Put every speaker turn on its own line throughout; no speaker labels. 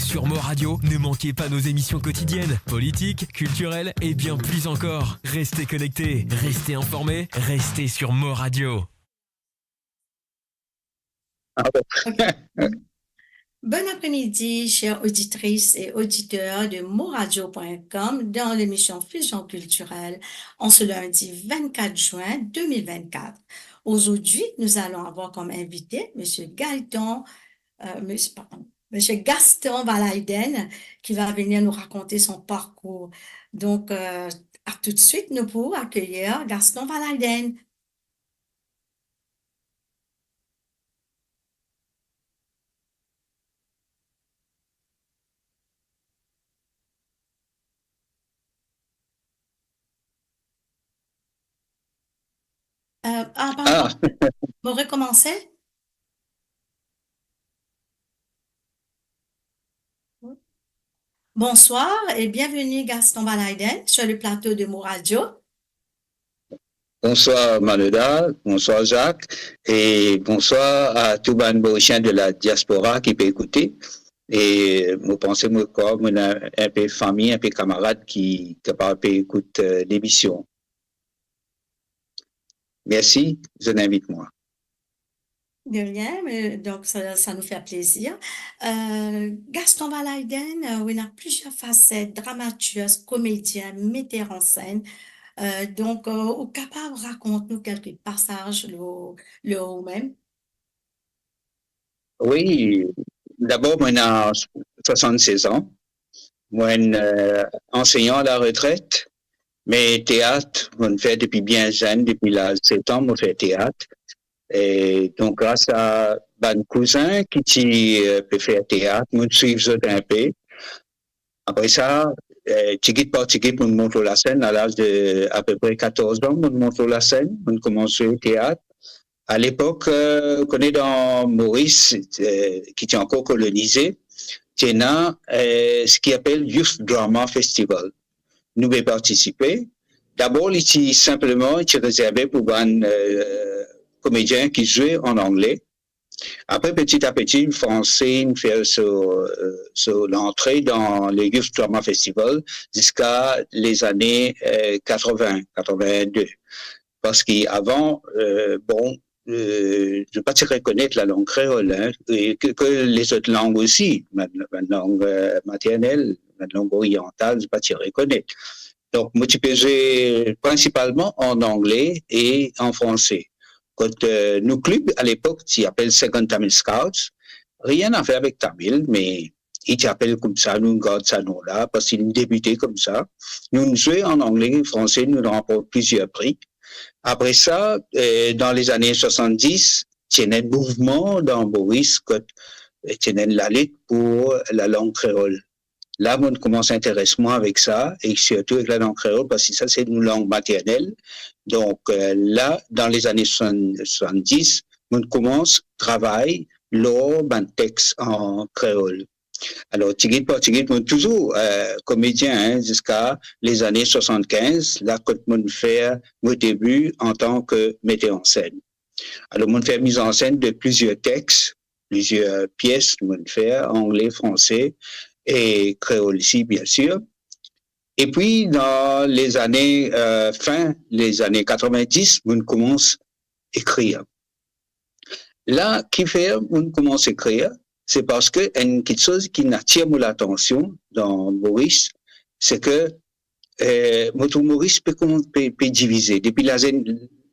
Sur Mo Radio, ne manquez pas nos émissions quotidiennes, politiques, culturelles et bien plus encore. Restez connectés, restez informés, restez sur Mo Radio.
Bon après-midi, chères auditrices et auditeurs de moradio.com dans l'émission Fusion culturelle en ce lundi 24 juin 2024. Aujourd'hui, nous allons avoir comme invité Monsieur Gaston Valaiden qui va venir nous raconter son parcours. Donc, à tout de suite, nous pouvons accueillir Gaston Valaiden. Pardon, vous recommencez? Bonsoir et bienvenue Gaston Valaiden sur le plateau de Mo Radio.
Bonsoir Manuda, bonsoir Jacques et bonsoir à tous les Mauriciens de la diaspora qui peut écouter. Et je pense que moi, un peu famille, un peu camarades qui peuvent écouter l'émission. Merci, je l'invite moi.
De rien, mais donc ça nous fait plaisir. Gaston Valaiden, il a plusieurs facettes, dramaturge, comédien, metteur en scène. Donc, au capable, raconte-nous quelques passages, le même.
Oui, d'abord, moi, j'ai 76 ans. Moi, enseignant à la retraite, mais théâtre, on fait depuis bien jeune, depuis l'âge de 7 ans, on fait théâtre. Et donc, grâce à mon cousin qui peut faire théâtre, moi, je suis un peu. Après ça, ticket par ticket, on monte la scène à l'âge de à peu près 14 ans, on monte la scène, on commence le théâtre. À l'époque, qu'on est dans Maurice, qui était encore colonisé, il y a ce qu'on appelle Youth Drama Festival. Nous avons participé. D'abord, il était simplement réservé pour un comédien qui jouait en anglais. Après, petit à petit, le français fait sur l'entrée dans le Youth Drama Festival jusqu'à les années 80, 82. Parce qu'avant, je ne pas reconnaître la langue créole, hein, et que les autres langues aussi, ma langue maternelle, ma langue orientale, je ne pas reconnaître. Donc, moi, tu peux jouer principalement en anglais et en français. Quand nos clubs, à l'époque, qui appellent Second Tamil Scouts, rien à faire avec Tamil, mais ils t'appellent comme ça, nous gardons ça nom-là, parce qu'ils débutaient comme ça. Nous jouons en anglais et français, nous remportons plusieurs prix. Après ça, dans les années 70, il y a un mouvement dans Maurice, il y a la lutte pour la langue créole. Là, on commence à s'intéresser moins avec ça, et surtout avec la langue créole, parce que ça, c'est une langue maternelle. Donc là, dans les années 70, on commence à travailler lors d'un texte en créole. Alors, tigit par tigit, on toujours comédien hein, jusqu'à les années 75, là, quand on fait mon début en tant que metteur en scène. Alors, on fait mise en scène de plusieurs textes, plusieurs pièces, on fait anglais, français et créole ici, bien sûr. Et puis, dans les années, fin les années 90, on commence à écrire. Là, qui fait, on commence à écrire, c'est parce que quelque chose qui attire mon attention dans Maurice, c'est que notre Maurice peut diviser. Depuis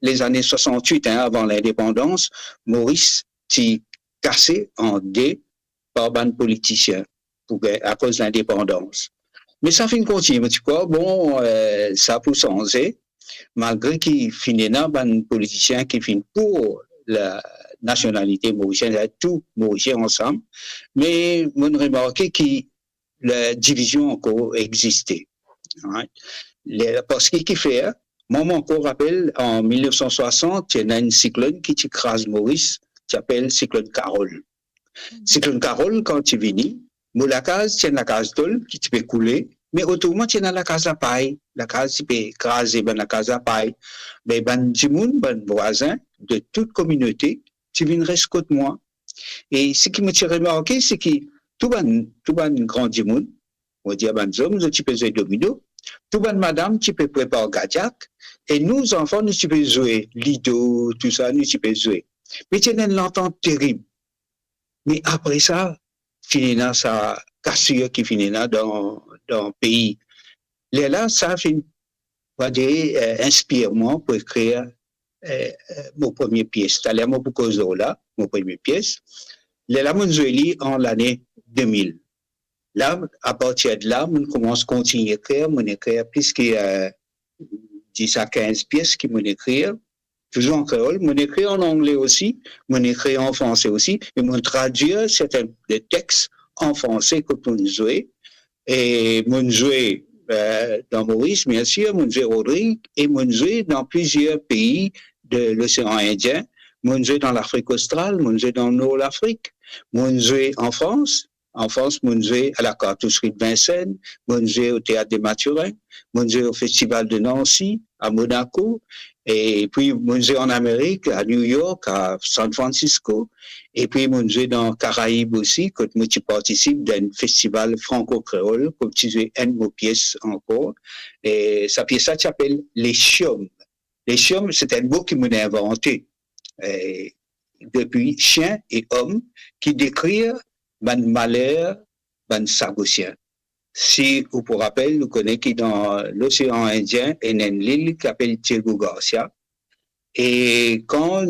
les années 68, hein, avant l'indépendance, Maurice s'est cassé en deux par ban politiciens à cause de l'indépendance. Mais ça fait une continuité, tu vois. Bon, ça peut changer, malgré qu'il finit là, ban politicien qui finit pour la nationalité mauricienne, tout mauricien ensemble, mais on a remarqué que la division encore existait. Right? Parce qu'il fait, moi, je me rappelle, en 1960, il y a un cyclone qui écrase Maurice, qui s'appelle cyclone Carole. Cyclone Carole, quand tu viens, la case, il y a la case d'ol qui peut couler, mais autrement, il y a la case à paille. La case qui peut écraser, la case à paille. Mais du monde, voisin de toute communauté, tu viens rester contre moi. Et ce qui me tient remarqué, c'est que tout ban grand dimoun, on dit ban hommes, nous tu peux jouer domino, tout ban madame, tu peux préparer gadiac, et nous enfants, nous tu peux jouer lido, tout ça, nous tu peux jouer. Mais tu as une entente terrible. Mais après ça, finina ça cassure qui finina dans le pays. Là, ça fait va dire inspirement pour écrire mon premier pièce. T'allais moi pour cause là, mon premier pièce. Là, mon joué en l'année 2000. Là, à partir de là, on commence à continuer à écrire, mon écrire plus que 10 à 15 pièces qui m'ont écrire. Toujours en créole, mon écrit en anglais aussi, mon écrit en français aussi, et mon traduire certains des textes en français que pour nous jouer. Et mon jouer dans Maurice, bien sûr, mon jouer Rodrigue, et mon jouer dans plusieurs pays de l'océan Indien, mon jouer dans l'Afrique australe, mon jouer dans le nord de l'Afrique, mon jouer en France, mon jouer à la cartoucherie de Vincennes, mon jouer au théâtre des Mathurins, mon jouer au festival de Nancy, à Monaco, et puis mon jouer en Amérique, à New York, à San Francisco, et puis mon jouer dans les Caraïbes aussi, quand moi tu participes d'un festival franco-créole, comme tu joues une de mes pièces encore, et sa pièce ça s'appelle Les Chiomes. Les Chiomes, c'est un mot qui m'a inventé, depuis chien et homme, qui décrit ban malheur, ban sagossien. Si vous vous rappelez, vous connaissez que dans l'océan Indien, il y a une île qui s'appelle Diego Garcia. Et quand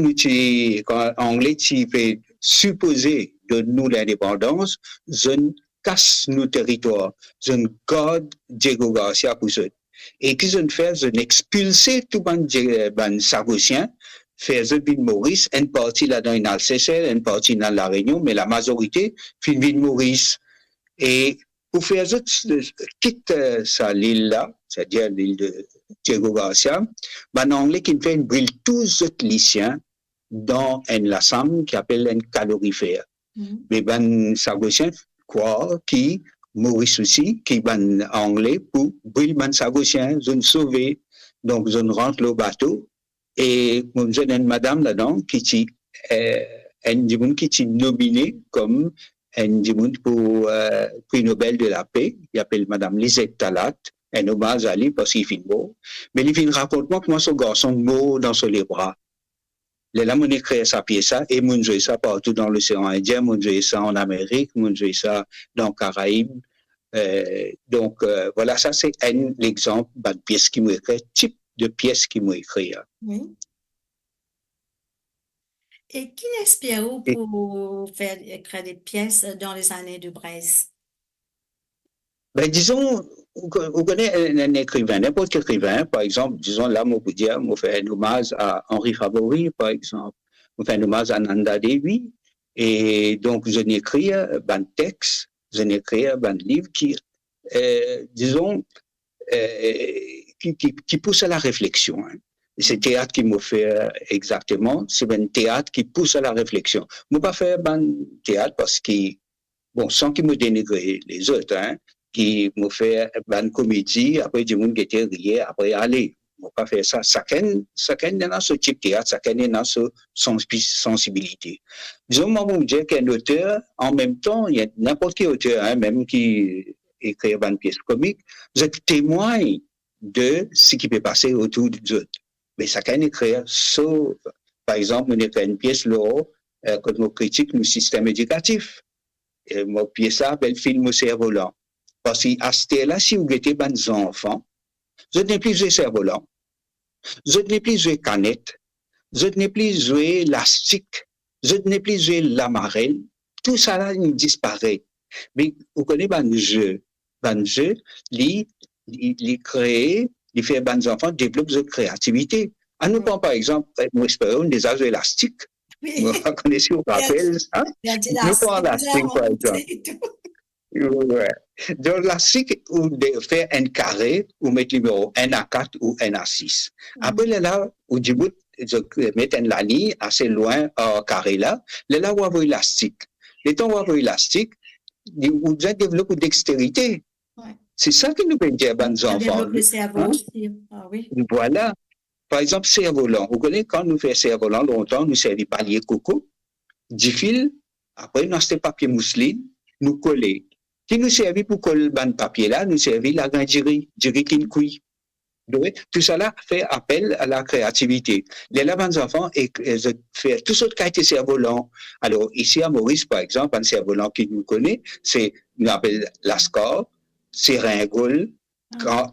anglais fait supposer de nous l'indépendance, je casse nos territoires, je garde Diego Garcia pour eux. Et qui je fais, je expulser tout ban sagossien, faire de Maurice, une partie là dans une Alsace, une partie dans la Réunion, mais la majorité fin de Maurice. Et pour faire ça, quitte ça l'île là, c'est-à-dire l'île de Diego Garcia, ben anglais qui fait une brûle tous les lycéens dans un lassam qui appelle un calorifère. Mais ben sagossien quoi qui Maurice aussi qui ben anglais pour brûler ben sagossien, je sauver, donc je rentre le bateau et mon jeune une madame là-dedans qui est nominée comme un pour prix Nobel de la paix, il appelle Madame Lisette Talat, un hommage à lui parce qu'il fait beau. Mais il vient raconter-moi comment ce garçon mort dans les bras. Là, mon écrit sa pièce et mon joué ça partout dans l'océan Indien, mon joué ça en Amérique, mon joué ça dans les Caraïbes. Donc, voilà, ça c'est un exemple de pièce qui m'a écrit, type de pièce qui m'a écrit.
Oui. Et qui inspire-vous pour faire écrire des pièces dans les années de Braise?
Ben, disons, vous connaissez un écrivain, n'importe quel écrivain, par exemple, disons là, moi, vous dire, moi, fait un hommage à Henri Favori, par exemple, moi, fait un hommage à Nanda Devi, et donc, je n'écris un texte, je n'écris un livre qui, disons, qui pousse à la réflexion. Hein. C'est le théâtre qui m'a fait exactement, c'est un théâtre qui pousse à la réflexion. Moi, pas faire un théâtre parce que, bon, sans qu'il me dénigre les autres, hein, qui m'a fait une comédie, après du monde qui était rié, après aller. On pas faire ça. Chacun dans ce type de théâtre, chacun dans son sensibilité. Disons, moi, vous dire qu'un auteur, en même temps, il y a n'importe quel auteur, hein, même qui écrit une pièce comique, vous êtes témoin de ce qui peut passer autour des autres. Mais chacun écrit par exemple, on écrit une pièce là, quand on critique le système éducatif. Et mon pièce là, belle film au cerf-volant. Parce qu'à ce là, si vous mettez des enfants, je n'ai plus joué cerf-volant, je n'ai plus joué canette, je n'ai plus joué lastique, je n'ai plus joué l'amarelle, tout ça là, il disparaît. Mais vous connaissez ban jeu, il crée, il fait des enfants développent leur créativité. À nous prend par exemple, moi j'espère des joué élastiques. Vous connaissez, vous rappelez ça? Nous prend l'élastique par exemple. Ouais. Donc, l'élastique, ou de faire un carré, ou mettre le numéro 1 à 4 ou 1 à 6. Après, là, au début, je mets la ligne assez loin au carré là. Là, où avoir élastique. Les temps où avoir élastique, vous développez une dextérité. Ouais. C'est ça que nous pouvons dire à nos enfants.
Développer le cerveau aussi. Ah, oui.
Voilà. Par exemple, cerf-volant. Vous connaissez, quand nous faisons cerf-volant, longtemps, nous servons palier coco, 10 fils, après, nous avons papier mousseline, nous coller. Qui nous servit pour coller le papier là, nous servit la grande diri qui nous cuit. Tout cela fait appel à la créativité. Les labans enfants et fait tout ce qui a été cerf-volant. Alors, ici à Maurice, par exemple, un cerf-volant qui nous connaît, c'est, nous appelle Lascar, Seringueul,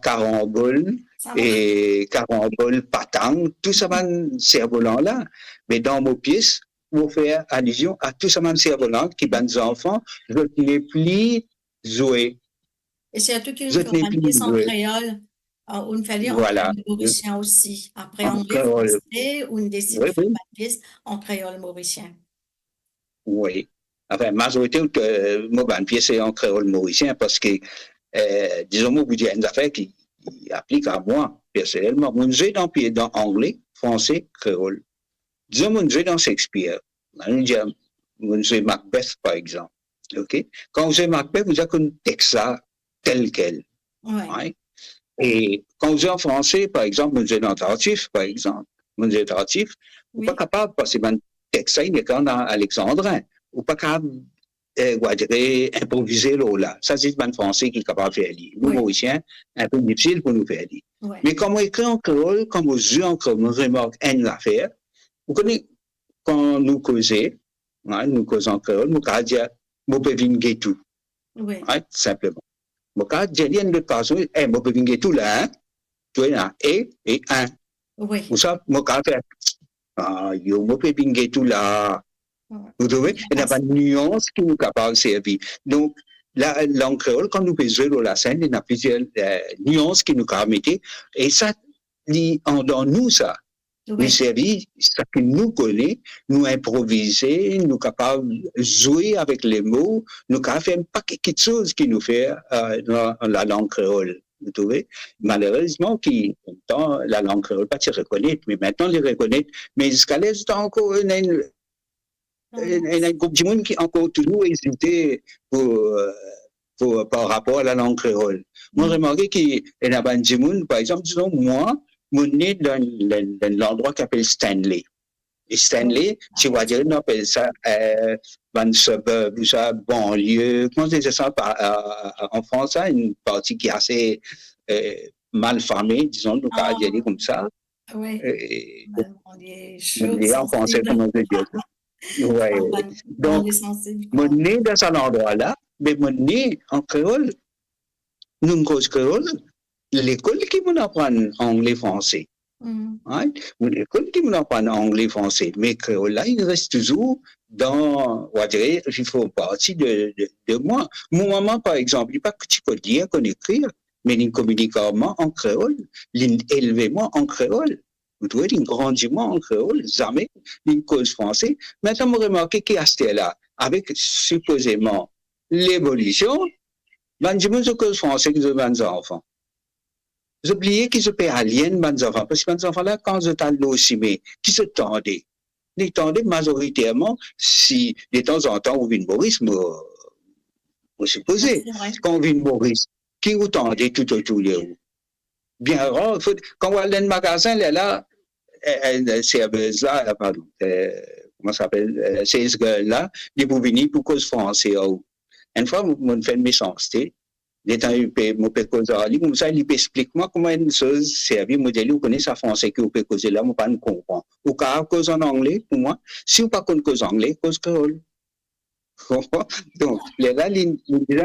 Carambole, et Carambole, Patang, tout ça, cerf-volant-là. Mais dans nos pièces, on fait allusion à tout ça, cerf-volant qui, les enfants, je ne les plus jouer.
Et surtout qu'il faut une pièce en créole. On fait lire en créole mauricien aussi. Après anglais, français, on décide de faire une pièce en créole mauricien.
Oui. Enfin, majorité de mon pièce est en créole mauricien parce que, disons, moi, vous dites une affaire qui applique à moi, personnellement. Mon jeu dans anglais, français, créole. Disons, mon jeu dans Shakespeare. Mon jeu Macbeth, par exemple. OK? Quand vous avez Macbeth, vous avez un texte là, tel quel.
Ouais.
Ouais? Et quand vous êtes en français, par exemple, vous êtes en tartif, par exemple, vous êtes tartif, vous n'êtes pas capable de passer un texte, il est quand alexandrin. Vous n'êtes pas capable, improviser là. Ça, c'est un français qui est capable de faire lire. Nous, Mauriciens, un peu difficile pour nous faire lire.
Ouais.
Mais quand on écrit en créole, quand vous jouez en créole, on remarque une affaire. Vous connaissez, quand nous causons, nous causons en créole, nous pouvons dire, vous pouvez venir tout.
Oui.
Simplement. Moka, j'ai dit une autre façon, moi, je peux tout là, tu vois, et un.
Oui.
Ou ça, moka fait, yo, moi, je peux tout là. Vous trouvez? Il n'y a pas de nuance qui nous capable de servir. Donc, la langue créole, quand nous faisons jouer la scène, il y a plusieurs nuances qui nous capable mettre. Et ça, dans nous, ça. Nous servir, ça que nous connaît, nous improviser, nous capables de jouer avec les mots, nous capables faire un paquet de choses qui nous fait dans la langue créole. Vous trouvez? Malheureusement, la langue créole, pas se reconnaître, mais maintenant, les reconnaître. Mais jusqu'à l'instant, encore, il y a un groupe de monde qui encore toujours hésité par rapport à la langue créole. Moi, j'ai remarqué qu'il y a un de monde, par exemple, disons, moi, mon né dans l'endroit qui s'appelle Stanley. Et Stanley, tu vas dire, on appelle ça un suburb, ça, banlieue. Comment c'est ça en France, ça, une partie qui est assez mal famée, disons, nous on dire comme ça.
Oui.
En français, comment on peut dire ça? Ouais. Donc, mon né dans cet endroit-là, mais mon né en créole, nous, en cause créole, l'école qui m'apprend anglais-français. L'école qui m'apprend anglais-français. Mais créole, là, il reste toujours dans, on va dire, il faut partie de moi. Mon maman, par exemple, il n'est pas que tu peux dire qu'on écrit, mais il communique en créole. Il élève moi en créole. Vous trouvez, il grandit moi en créole. Jamais, il cause français. Maintenant, vous remarquez qu'il y a là, avec supposément l'évolution, ben, je me cause français que je vais enfants. Vous oubliez qu'ils se paient aliens, mes enfants, parce que mes enfants-là, quand ils étaient aussi, mais qui se tendaient? Ils tendaient majoritairement, si de temps en temps, on vit Maurice, moi, supposé, quand on vit Maurice, qui vous tendait tout autour de vous? Bien rare, quand on va dans le magasin, là, serveuse là, pardon, comment ça s'appelle, ces girls-là, ils vont venir pour cause français. Une fois, on fait une méchanceté. L'état mon peut causer comme ça, il explique moi comment une chose servir modèle, vous connaissez ça français que vous pouvez causer là, moi pas ne comprends. Ou car cause en anglais, pour moi, si vous pas cause anglais, cause créole. Donc, là, il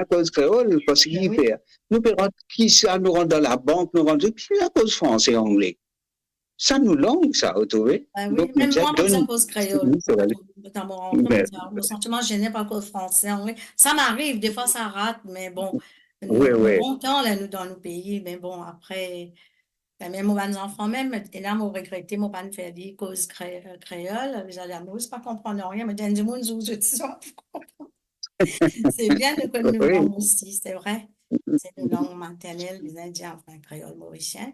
cause créole, parce qu'il fait. Nous payons qui ça, nous rentre dans la banque, nous rentre, qui la cause français anglais. Ça nous langue, ça, vous trouvez?
Oui, donc, même moi, ça cause créole. Dans mon sentiment gêné par cause français, anglais. Ça m'arrive, des fois ça rate, mais bon. Longtemps, là, nous, dans nos pays, mais bon, après, même mes enfants, même, et là, m'ont regretté, m'ont pas fait dire cause créole, j'allais nous, c'est pas comprendre rien, mais dans du monde, je dis, c'est bien de connaître nos langues aussi, c'est vrai. C'est une langue maternelle des Indiens, enfin, créole mauricien.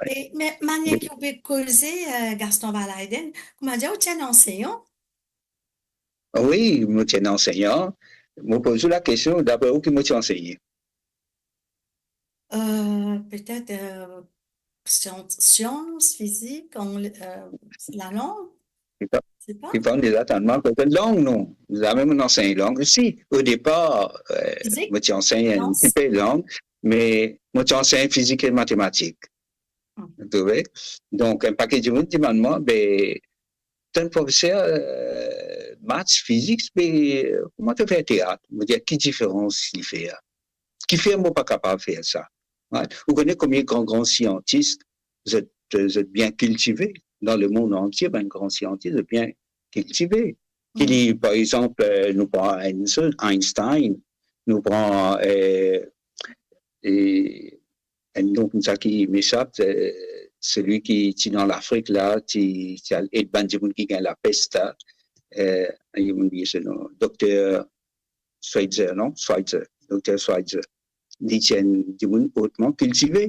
Et, mais, manière qui peut causer, Gaston Valaiden, comment dire, tu es enseignant?
Oui, je suis enseignant. Je me pose la question, d'abord, qui m'a enseigné?
Peut-être sciences, physique, la langue. C'est pas?
Qui font des attendements de langue, non. Nous avons même enseigné langue. Si, au départ,
Physique?
moi, tu enseignes un
Science?
petit peu de langue, mais moi, tu enseignes physique et mathématiques. Vous trouvez? Donc, un paquet de monde demande moi, ben, t'es un professeur, maths, physique, mais comment tu fais théâtre? Je me dis, quelle différence il fait? Qui fait, moi, pas capable de faire ça? Ouais. Vous connaissez combien de grands scientistes, vous êtes bien cultivés dans le monde entier, ben, un grand scientiste bien cultivé. Qui dit, par exemple, nous prend Einstein, nous prend un nom comme ça qui m'échappe, celui qui est dans l'Afrique, là, qui a et qui gagne la peste, il m'a dit ce nom, docteur Schweitzer, non? Schweitzer, docteur Schweitzer. Dit du monde hautement cultivé,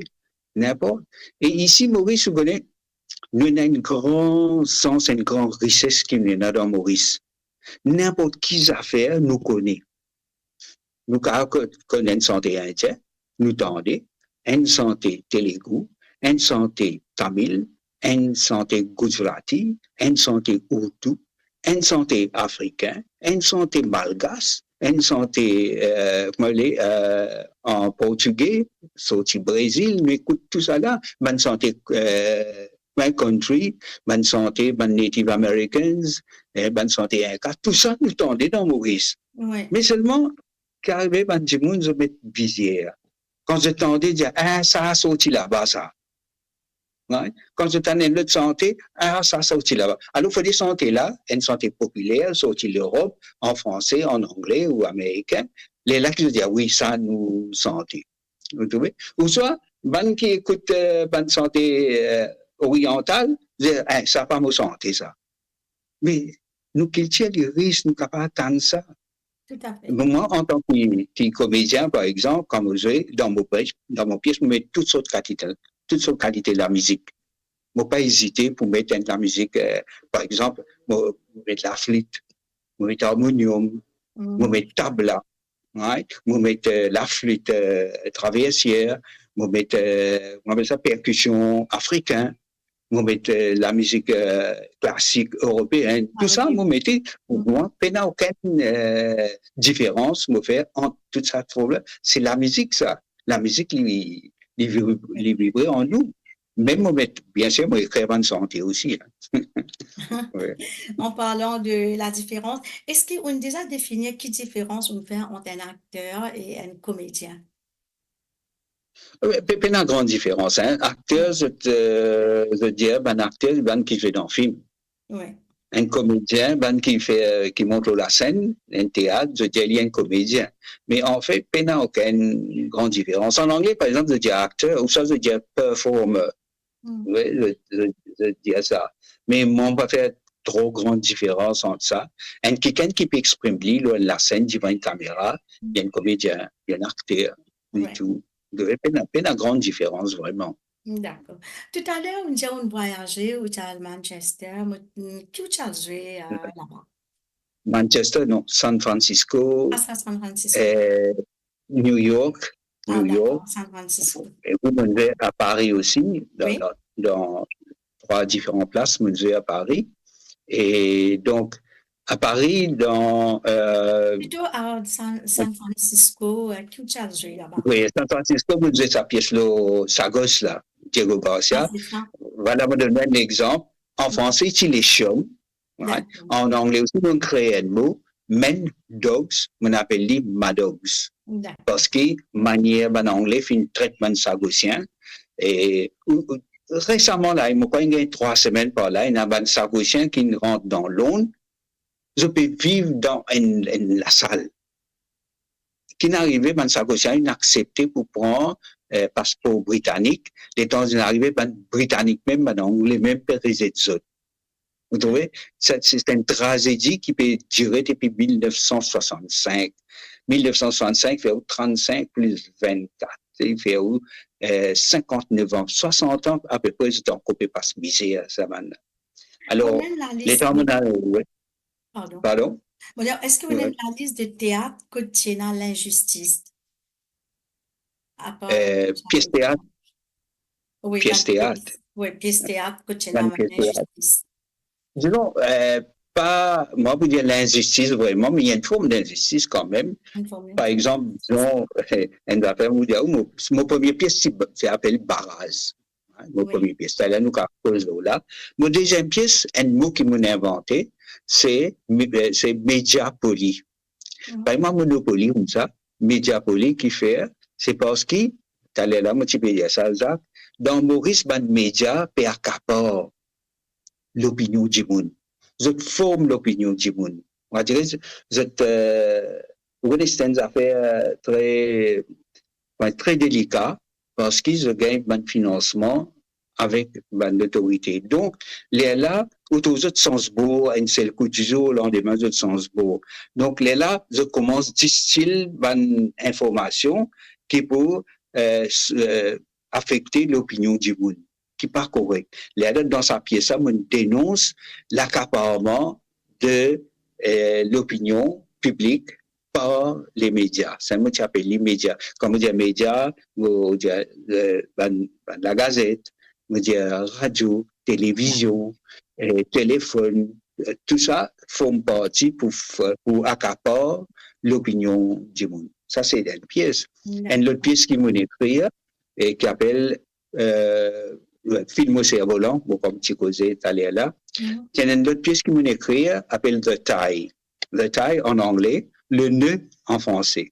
n'importe. Et ici, Maurice, vous connaissez, nous avons un grand sens, une grande richesse qui est là dans Maurice. N'importe qui affaire nous connaît. Nous connaissons une santé indienne, nous tendons, une santé Telugu, une santé Tamil, une santé Gujarati, une santé Urdu, une santé africaine, une santé malgache, une santé en portugais, sorti Brésil, nous écoute tout ça là, bonne santé my country, bonne santé, bonne Native Americans, bonne santé Inca, tout ça nous tendait dans Maurice.
Ouais.
Mais seulement, qu'arrivait, ben, du monde, je mets visière. Quand je tendais, dire, ah, ça a sorti là-bas, ça. Ouais. Quand je tenais l'autre santé, ah, ça a sorti là-bas. Alors, il faut des santé là, une santé populaire, sortie de l'Europe, en français, en anglais ou américain. Les là qui se disent, oui, ça nous santé. Vous trouvez? Ou soit, ben qui écoute, ben santé, orientale, dire, ah, ça n'a pas mon santé, ça. Mais, nous, qui tient les risques, nous, capables d'atteindre ça.
Tout à fait.
Moi, en tant que comédien, par exemple, quand je joue dans mon pièce, je mets toutes sortes de qualités de la musique. Je n'ai pas hésité pour mettre de la musique, par exemple, je mets la flûte, je mets l'harmonium, je mets tabla, right? Je mets la flûte traversière, je mets ça percussion africaine. Vous mettez la musique classique européenne, tout ça, vous mettez, pour moi, il n'y a aucune différence, vous faites entre tout ça. C'est la musique, ça. La musique, les vibrer en nous. Même, vous mettez, bien sûr, vous écrivez en santé aussi. Hein. Ouais.
En parlant de la différence, est-ce qu'on a déjà défini quelle différence on fait entre un acteur et un comédien?
Il y a une grande différence. Hein. Acteur, je dis, un acteur, ben, qui fait dans le film.
Ouais.
Un comédien, ben, qui montre la scène, un théâtre, je dis, il y a un comédien. Mais en fait, il n'y a aucune grande différence. En anglais, par exemple, je dis acteur, ou ça, je dis performer. Oui, je dis ça. Mais on va faire trop grande différence entre ça. Un quelqu'un qui peut exprimer la scène devant une caméra, il y a un comédien, il y a un acteur, et tout. Il y a une grande différence, vraiment.
D'accord. Tout à l'heure, on voyageait au Manchester, qui tu as joué là-bas?
Manchester, non, San Francisco,
San Francisco.
New York,
San Francisco.
Et vous menez à Paris aussi, dans 3 différentes places, menez à Paris. Et donc, à Paris,
plutôt à San Francisco, qui tu as joué là-bas?
Oui, San Francisco, vous avez sa pièce, sa gosse, là, Diego Garcia. Voilà, vous donner un exemple. En français, c'est les chiots. Right? En anglais aussi, on crée un mot, men dogs, on appelle les madogs. Parce que, manière, en anglais, fait un traitement sagossien. Et récemment, là, il m'a pas gagné 3 semaines par là, il y a un sagossien qui rentre dans l'onde. Je peux vivre dans la salle. Qui n'arrivait, ben, sagossien, il a accepté pour prendre passeport britannique. Les temps d'arrivée, ben, britannique même, ben, anglais même, périsé de zone. Vous trouvez? C'est une tragédie qui peut durer depuis 1965. 1965 fait 35 plus 24. Il fait 59 ans, 60 ans à peu près, c'est encore pas se misère, ça va. Alors, les temps, Pardon?
Est-ce que vous avez la liste de théâtre que tient l'injustice?
Pièce théâtre.
Oui,
pièce théâtre.
Oui, pièce théâtre que tient l'injustice.
disons, pas, moi, pour dire l'injustice vraiment, mais il y a une forme d'injustice quand même.
Informé.
Par exemple, disons, une affaire, vous dire, oh, mon premier pièce, c'est appelé barrage. Mon
Oui.
premier pièce, c'est là, nous, qu'à cause de là. Mon deuxième pièce, un mot qui m'a inventé, c'est médiapoli. Par exemple, monopoly, comme ça, médiapoli qui fait, c'est parce que, t'as là, moi, tu peux dire ça, Zach, dans Maurice, ban média, peut accaparer l'opinion du monde. Je forme l'opinion du monde. On va dire, vous connaissez une affaire très délicate parce qu'ils gagnent un financement avec l'autorité. Donc, les là, autour de Sansbourg, un seul coup du jour, au lendemain de Sansbourg. Donc, les là, je commence à distiller une information qui peut affecter l'opinion du monde, qui n'est pas correct. Les là, dans sa pièce, on dénonce l'accaparement de l'opinion publique par les médias. C'est moi qui appelle les médias. Quand on dit médias, on dit la gazette, on dit radio, télévision, téléphone, tout ça forme partie pour accaparer l'opinion du monde. Ça, c'est une pièce. Une autre pièce qui m'a écrit et qui appelle film au cerf-volant, comme tu causais tout à l'heure là. Il y a une autre pièce qui m'a écrit appelle The Tie. The Tie en anglais, le nœud en français.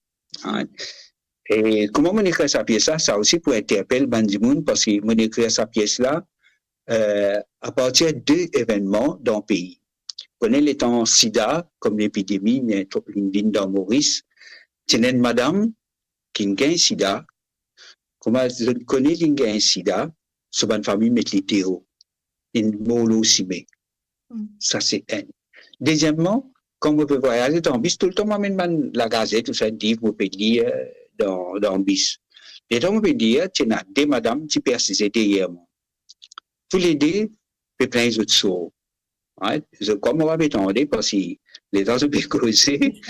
Et comment on écrit sa pièce-là, ça aussi pour interpeller Bandimoun, parce que on écrit sa pièce-là à partir de deux événements dans le pays. On connaît les temps sida, comme l'épidémie, une ligne dans Maurice. C'est une madame qui a un sida. Comment je connais qui a un sida, sur une famille met les théos. Une molossimée. Ça, c'est un. Deuxièmement, quand vous pouvez voyager dans le bus, tout le temps, m'amène la gazette, tout ça, dit, vous pouvez lire dans le bus. Et donc, vous pouvez dire, tu as des madames qui persistent derrière moi. Tous les deux, vous plein les autres sourds. Comme on va m'étendre, parce que les gens se peuvent causer.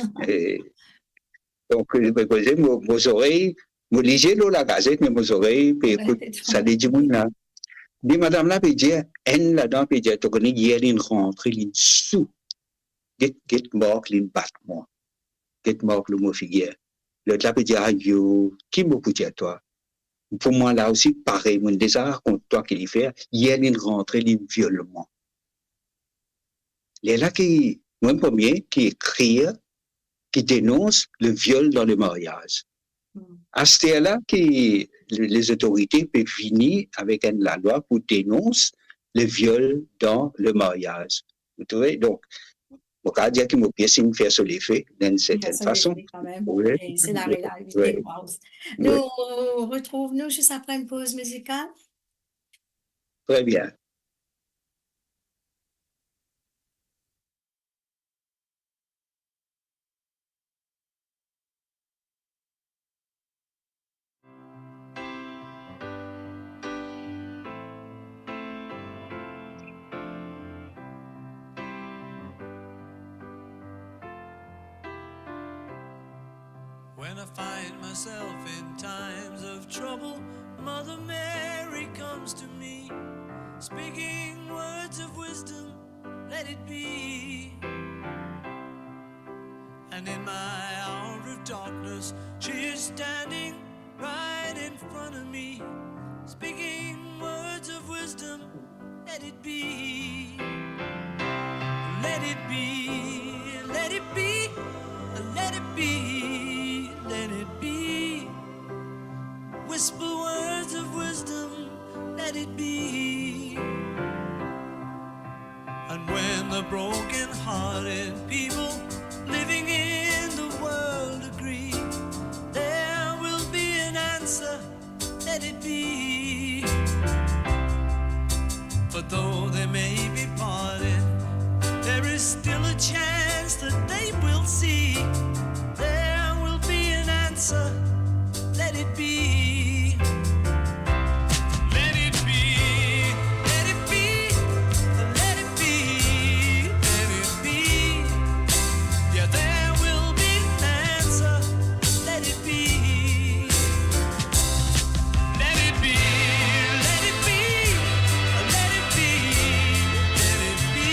Donc, je peux causer, vos oreilles, vous lisez la gazette, mais vos oreilles, puis écoute, ça dit du monde là. Des madames là, peut dire, elle là-dedans, peut dire, tu connais, hier, une rentrée, une sous. Get mort, l'une bat moi. Get mort, le mot figure. L'autre là peut dire, yo, qui m'a dit à toi? Pour moi, là aussi, pareil, mon déjà raconte toi qu'il y fait, hier, une rentrée, l'une violement. Les là qui, moi, premier, qui écrit, qui dénonce le viol dans le mariage. À ce là qui, les autorités peuvent venir avec la loi pour dénoncer le viol dans le mariage. Vous trouvez? Donc, on va dire que mon pièce me fait sur les faits d'une certaine façon.
Oui. C'est la réalité. Oui. Nous retrouvons juste après une pause musicale.
Très bien.
When I find myself in times of trouble, Mother Mary comes to me, speaking words of wisdom, let it be. And in my hour of darkness, she is standing right in front of me, speaking words of wisdom, let it be. Let it be, let it be, let it be, let it be. Whisper words of wisdom, let it be. And when the broken-hearted people living in the world agree, there will be an answer, let it be. For though they may be parted, there is still a chance that they will see. There will be an answer, let it be. Let it be, let it be, let it be, let it be. Yeah, there will be an answer, let it be. Let it be, let it be, let it be, let it be.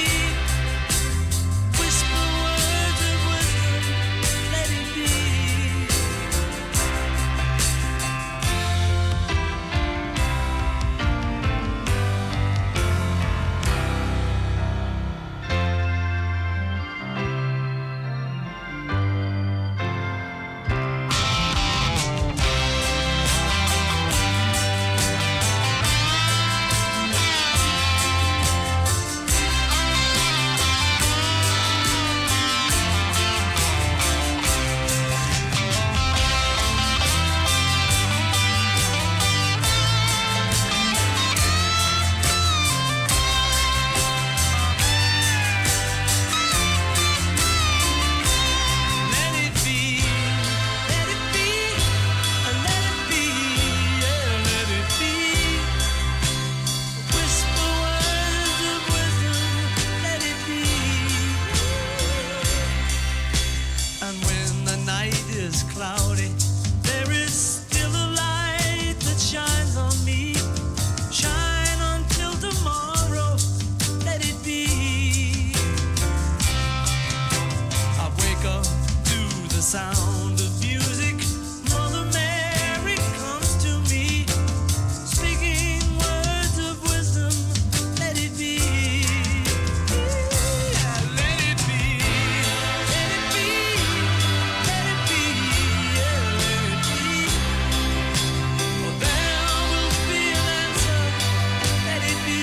sound of music, Mother Mary comes to me, speaking words of wisdom. Let it be. Yeah, let it be. Let it be. Let it be. Yeah, let it be. For there will be an answer. Let it be.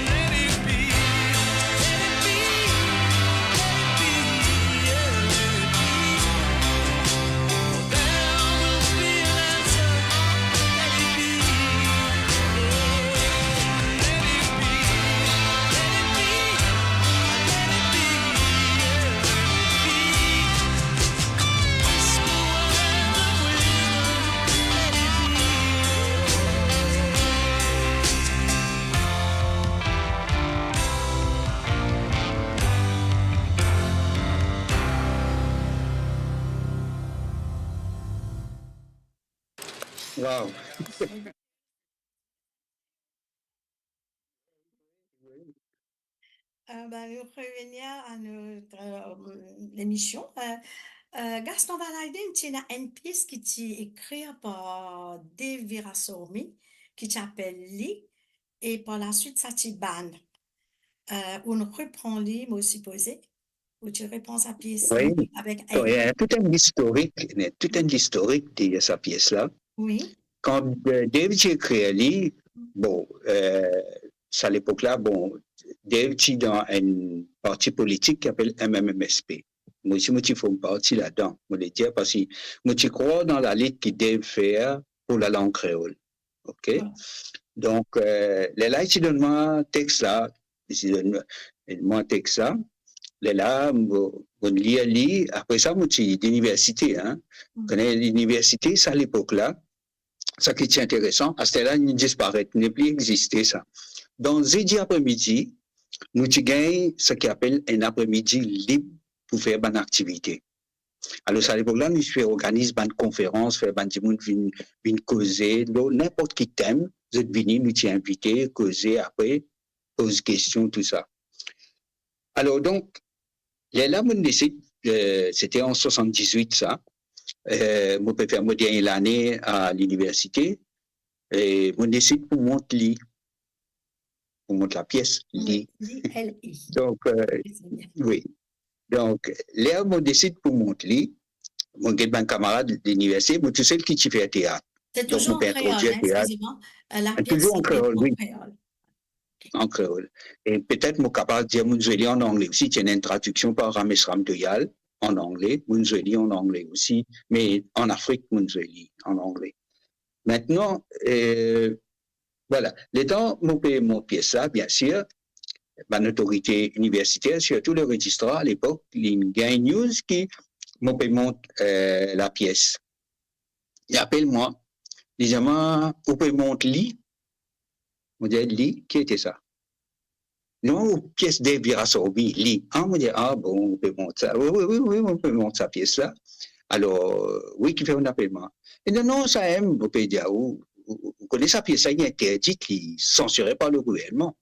Let it be. Let it be. Let it be. Yeah, let it be. For there will be an answer. Let it be. Let it be. Let it be. Let it be. Yeah, let it be. Whisper words of wisdom. Let it be.
Wow.
Nous revenir à notre émission. Gaston Van Eyden, c'est une pièce qui est écrite par Dave Virasormi, qui s'appelle Lee, et par la suite, ça t'y ban. On reprend Lee, moi aussi posé, où tu réponds à pièce
Oui.
Lee avec
Il y a tout un historique de sa pièce-là.
Oui,
Quand David j'ai créé lui, bon, à l'époque-là, bon, David est dans un parti politique qui s'appelle MMMSP. Moi aussi, je fais une partie là-dedans. Je le dire parce que je crois dans la lutte que Dave fait pour la langue créole. OK?
Ouais.
Donc, les là, tu donnes moi un texte là, tu donnes moi un texte là. Les là, on lit, après ça, je suis d'université, hein.
Mm.
Connais l'université, ça à l'époque-là. Ça qui est intéressant, à ce là il disparaît, il n'est plus existé ça. Donc, jeudi après-midi, nous avons ce qu'on appelle un après-midi libre pour faire une activité. Alors, à l'époque-là, nous organisons une conférence, faire des gens viennent causer, n'importe qui thème, vous êtes venus, nous t'y invités, causer après, poser questions, tout ça. Alors, donc, là, mon décide, c'était en 78, ça. Moi, je peux faire l'année à l'université. Et mon décide pour monter la pièce, lit.
L-I.
Donc, oui. Donc, là, mon décide pour monter mon camarade de l'université, moi, tout seul qui fait théâtre.
C'est
Donc,
toujours
mon père
en créole,
introduit
hein,
théâtre.
excusez-moi. La pièce
Toujours en
est
créole,
en
oui.
créole.
En créole. Et peut-être, moi, capable de dire, mon en anglais aussi. Il y a une traduction par Rames Ramdoyal en anglais, Mounzeli en anglais aussi, mais en Afrique, Mounzeli en anglais. Maintenant, voilà. Les temps, mon pièce là, bien sûr, ma autorité universitaire, surtout le registrar à l'époque, il y a une news qui monte la pièce. Il appelle-moi, il dit, vous pouvez monter lit. On dit, lit, qui était ça? Non, pièce de Virasorbi, lit. On me dit, ah bon, on peut monter ça. Oui, on peut monter sa pièce là. Alors, oui, qui fait un appel-moi. Et non, ça aime, vous pouvez dire, vous connaissez sa pièce, ça est interdit, qui est censuré par le gouvernement.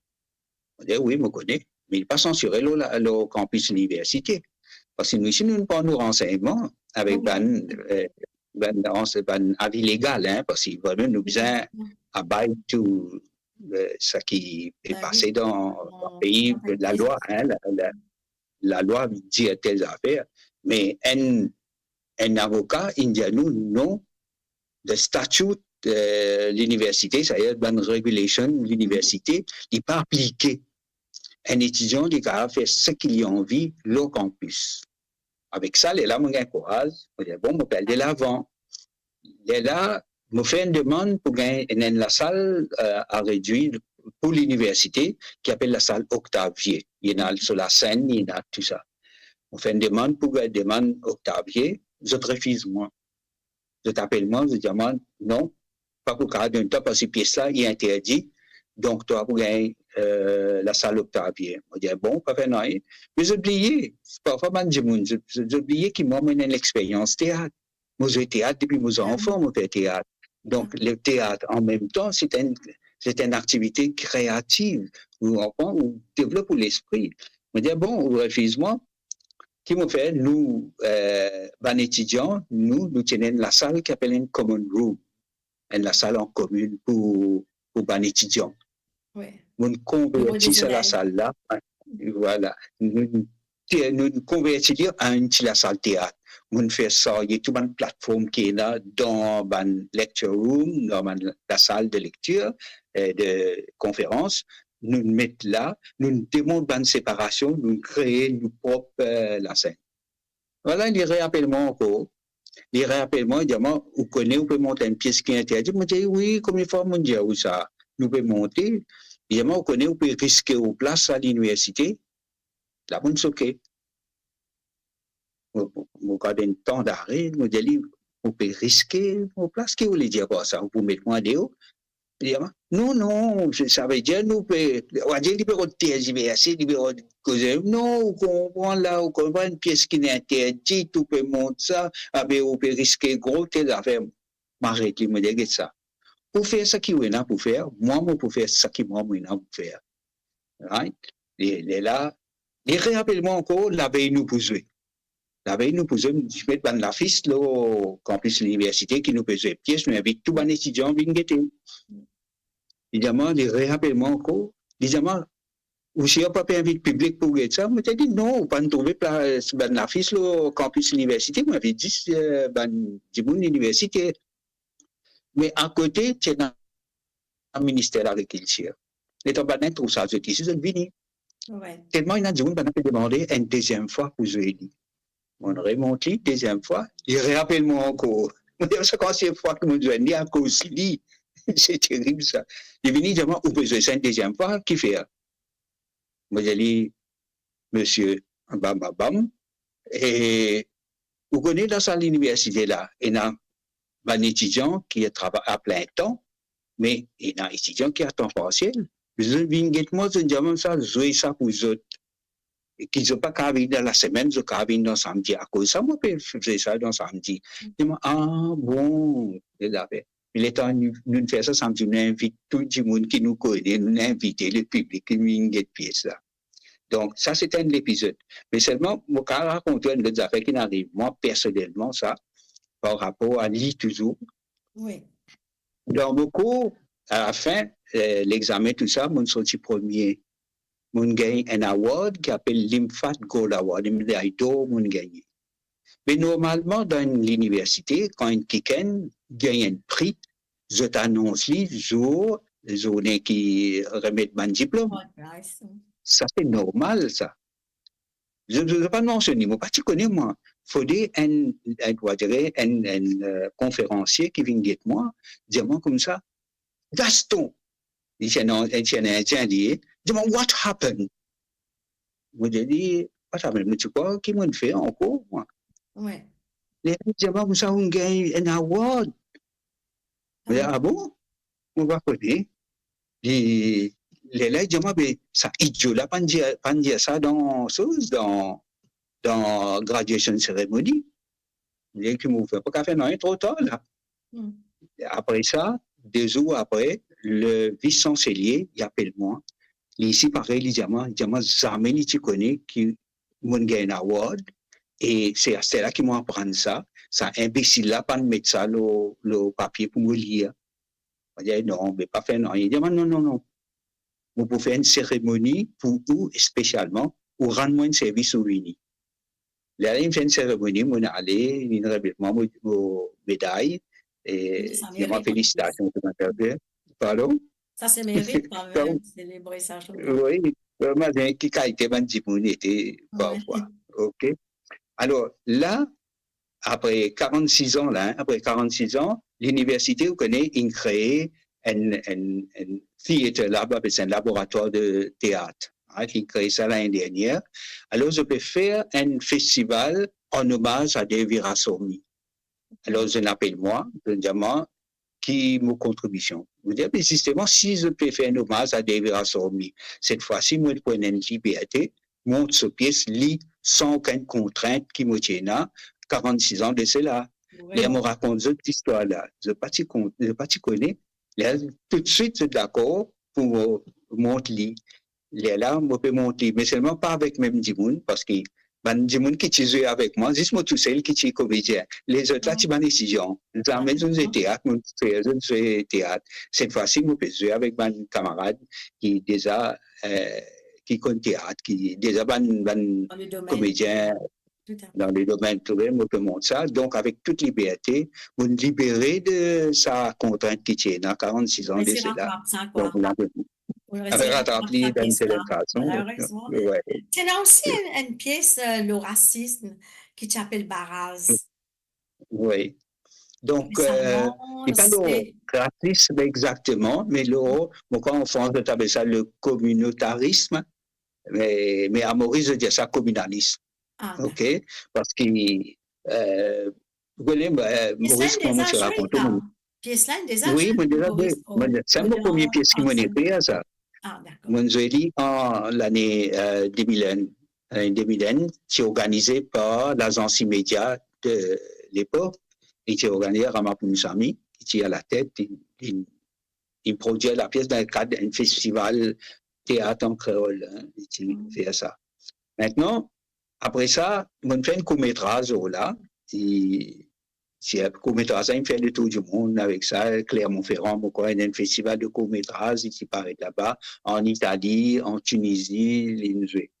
On dit, oui, je connais, mais il n'est pas censuré au campus université. Parce que nous, ici, nous n'avons pas nos renseignements avec un avis légal, hein, parce qu'il va nous besoin abattre tout ce qui est passé dans le pays, la loi, hein, la loi dit telles affaires, mais un avocat, il dit à nous, non, le statut de l'université, c'est-à-dire une régulation de l'université, n'est pas appliqué. Un étudiant, il a fait ce qu'il a envie, le campus. Avec ça, là, mon courage, on dit, bon, on peut aller de l'avant. Là, on fait une demande pour gagner la salle à réduire pour l'université, qui appelle la salle Octavier. Il y en a sur la scène, il y en a tout ça. On fait une demande pour gagner une demande Octavier, je te refuse, moi. Je t'appelle moi, je dis, non, pas pour garder d'un temps, parce que pièce-là, il est interdit. Donc, toi, pour gagner la salle Octavier. On dit, bon, pas fait non. Mais j'ai oublié, parfois, j'ai oublié qu'il m'a mené l'expérience théâtre. Moi, j'ai théâtre depuis mes enfants, moi, fait théâtre. Donc, le théâtre, en même temps, c'est une activité créative où on développe l'esprit. On dit, bon, refuse-moi. qui m'a fait, nous, ben étudiants, nous tenons la salle qui appelle une common room, la salle en commune pour ben étudiants.
Oui.
Nous convertissons la salle là, voilà. Nous convertissons en une la salle théâtre. Nous faisons ça, il y a toute une plateforme qui est là dans ben lecture room, dans la salle de lecture, de conférence. Nous mettons là, nous démontons une séparation, nous créons nos propres la scène. Voilà, il rappelle-moi encore. Il rappelle-moi, il dit, vous connaissez, vous pouvez monter une pièce qui est interdite. Je dis, oui, combien de fois, mon Dieu, où ça? Nous pouvons monter. Il dit, vous connaissez, vous pouvez risquer vos places à l'université. Là, vous nous OK. Vous gardez un temps d'arrêt, vous dites, vous pouvez risquer vos places. Qu'est-ce que vous voulez dire par ça? Vous mettez moi dehors. Non, ça veut dire, nous pouvons, on va dire, libérer de TSVC, libérer de cause. Non, on comprend là, on comprend une pièce qui est interdite, on peut monter ça, après, on peut risquer gros, telle affaire. M'arrête, il me dit ça. Pour faire ce qu'il y a pour faire, moi, pour faire ce qu'il y a pour faire. Right? Et là, les rappelle-moi encore, la veille nous posait. La veille nous posait, je mets dans l'affiche, là, au campus de l'université, qui nous posait pièce, nous invite tout les étudiants à venir guetter. Évidemment, les rappelle-moi encore, évidemment, aussi, on n'a pas invité public pour guetter ça. Moi, j'ai dit non, on ne pas nous trouver dans l'affiche, là, au campus de l'université. Moi, j'avais dit, du monde l'université. Mais à côté, c'est dans le ministère de l'Agriculture. Les tabanets trouvent ça, je dis, c'est venu. Tellement il y a des gens qui ont demandé une deuxième fois pour jouer. On remonte une deuxième fois, il rappelle-moi encore. C'est la deuxième fois que je joue à cause de lui. C'est terrible ça. Il est venu dire, vous pouvez jouer une deuxième fois, qui fait? Moi, j'ai dit, monsieur, bam, bam, bam. Et vous connaissez dans cette université-là, il y a un étudiant qui travaille à plein temps, mais il y a un étudiant qui est à temps partiel. Je viens moi, je dis, ça, jouer ça pour les autres. Et qu'ils n'ont pas qu'à venir dans la semaine, ils ont qu'à venir dans samedi. À cause de ça, moi, je fais ça dans samedi. Je dis, ah, bon, il est temps, nous faisons ça samedi, nous invitons tout le monde qui nous connaît, nous invitons le public qui nous guette pièce là. Donc, ça, c'était un épisode. Mais seulement, moi, quand je raconte une autre affaire qui n'arrive, moi, personnellement, ça, par rapport à lui toujours.
Oui.
Dans beaucoup, à la fin, l'examen, tout ça, mon sorti premier. Mon gagne un award qui s'appelle l'IMFAT Gold Award, une médaille d'or, mon gagné. Mais normalement, dans l'université, quand un kiken gagne un prix, je t'annonce les jours qui remettent mon diplôme. Ça, c'est normal, ça. Je ne veux pas mentionner, moi, pas tu connais, moi. Il faudrait un conférencier qui vient dire moi, dire-moi comme ça, Gaston, il y a un Indien, dis-moi, what happened? Moi, j'ai dit, what happened? Mais tu crois qu'ils m'ont fait encore, moi?
Oui.
Les gens disent, vous savez, on gagne un award. Ah bon? On va connaître. Les gens disent, mais ça, idiot, là, pas dire ça dans graduation ceremony. Les gens qui m'ont fait, pas qu'à faire, non, trop tard, là. Après ça, 2 jours après, le vice-chancelier, il appelle moi. Ici, pareil, il dit, jamais tu connais qui m'a gagné un award. Et c'est là qu'ils m'ont appris ça. Ça imbécile-là, pas de mettre ça le papier pour me lire. Je dis, non, mais pas faire non. Il dit, non. Vous pouvez faire une cérémonie pour vous, spécialement, pour rendre un service au Uni. Là, il me fait une cérémonie, on est allé, il remet moi vos médailles. Et il m'a félicitations pour m'interviewer. Pardon?
Ça, c'est mérite quand même, célébrer ça.
Oui, moi, j'ai qui qualité m'a dit mon été parfois. OK. Alors là, après 46 ans, l'université, vous connaissez, il crée un théâtre là-bas, c'est un laboratoire de théâtre. Il crée ça l'année dernière. Alors, je peux faire un festival en hommage à David Rassoumi. Alors, je l'appelle moi, je dis moi, qui est mon contribution. Vous dites, mais justement, si je peux faire un hommage à David Rassoumi, cette fois-ci, moi, je prends une liberté, monte ce pièce, lit sans aucune contrainte qui me tient là, 46 ans de cela. Et elle me raconte cette histoire-là. Je ne pas connais. Tout de suite, je suis d'accord pour monter. Là, je peux monter, mais seulement pas avec même du monde, parce que du monde qui jouait avec moi, juste moi tout seul qui est comédien. Les autres là, tu m'as décision. Jamais je faisais théâtre, je faisais théâtre. Cette fois-ci, je peux jouer avec mes camarades qui déjà, qui connaissent théâtre, qui déjà,
Dans le domaine.
comédien
Tout à fait.
dans les domaines tout même, on peut monter ça. Donc, avec toute liberté, vous nous libérez de sa contrainte qui tient dans 46 ans de
Rester
cela.
rattrape ça, quoi.
Donc,
Oui,
avec
rester
rattrapé
rattrape
dans une
ça.
telle façon.
Malheureusement.
Ouais.
Tu as aussi une pièce, le racisme, qui s'appelle Barras.
Oui. Donc,
Récemment,
et pas le
c'est...
racisme exactement, mais moi, quand en France, on appelle ça le communautarisme, mais à Maurice, je dis ça communalisme.
Ah,
OK? Parce que, vous connaissez, Maurice, comment je raconte?
Pièce là, déjà
Oui,
joué,
moi, déjà,
Maurice.
c'est mon premier pièce qui m'a écrit à ça.
Ah, d'accord.
Mon joli en l'année 2001. L'année 2001, c'est organisé par l'agence immédiate de l'époque. Et c'est organisé à Ramaphousami, qui est à la tête. Il produit la pièce dans le cadre d'un festival théâtre en créole. Hein, il fait ça. Maintenant, après ça, on fait un court-métrage là. C'est un court-métrage, il fait le tour du monde avec ça. Clermont-Ferrand, il y a un festival de court-métrage qui paraît là-bas, en Italie, en Tunisie, les.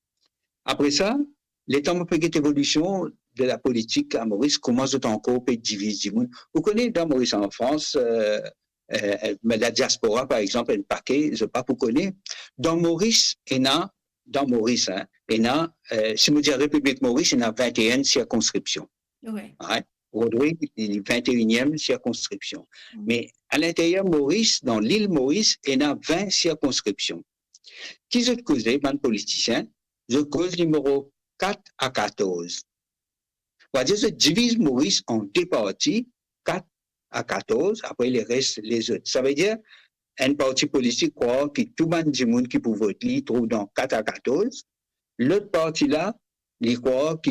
Après ça, les temps de évolution de la politique à Maurice commence encore à diviser du monde. Vous connaissez dans Maurice en France, mais la diaspora, par exemple, un paquet, je ne sais pas, vous connaissez. Dans Maurice, il y a, si je dis République Maurice, il y a 21 circonscriptions.
Oui.
Ouais. Rodrigue, il est 21e circonscription. Mais à l'intérieur Maurice, dans l'île Maurice, il y a 20 circonscriptions. Qui je cause, les politiciens? Je cause numéro 4 à 14. C'est-à-dire, je divise Maurice en deux parties, 4 à 14, après les restes, les autres. Ça veut dire, un parti politique croit que tout le monde qui peut voter trouve dans 4 à 14. L'autre parti-là, il croit que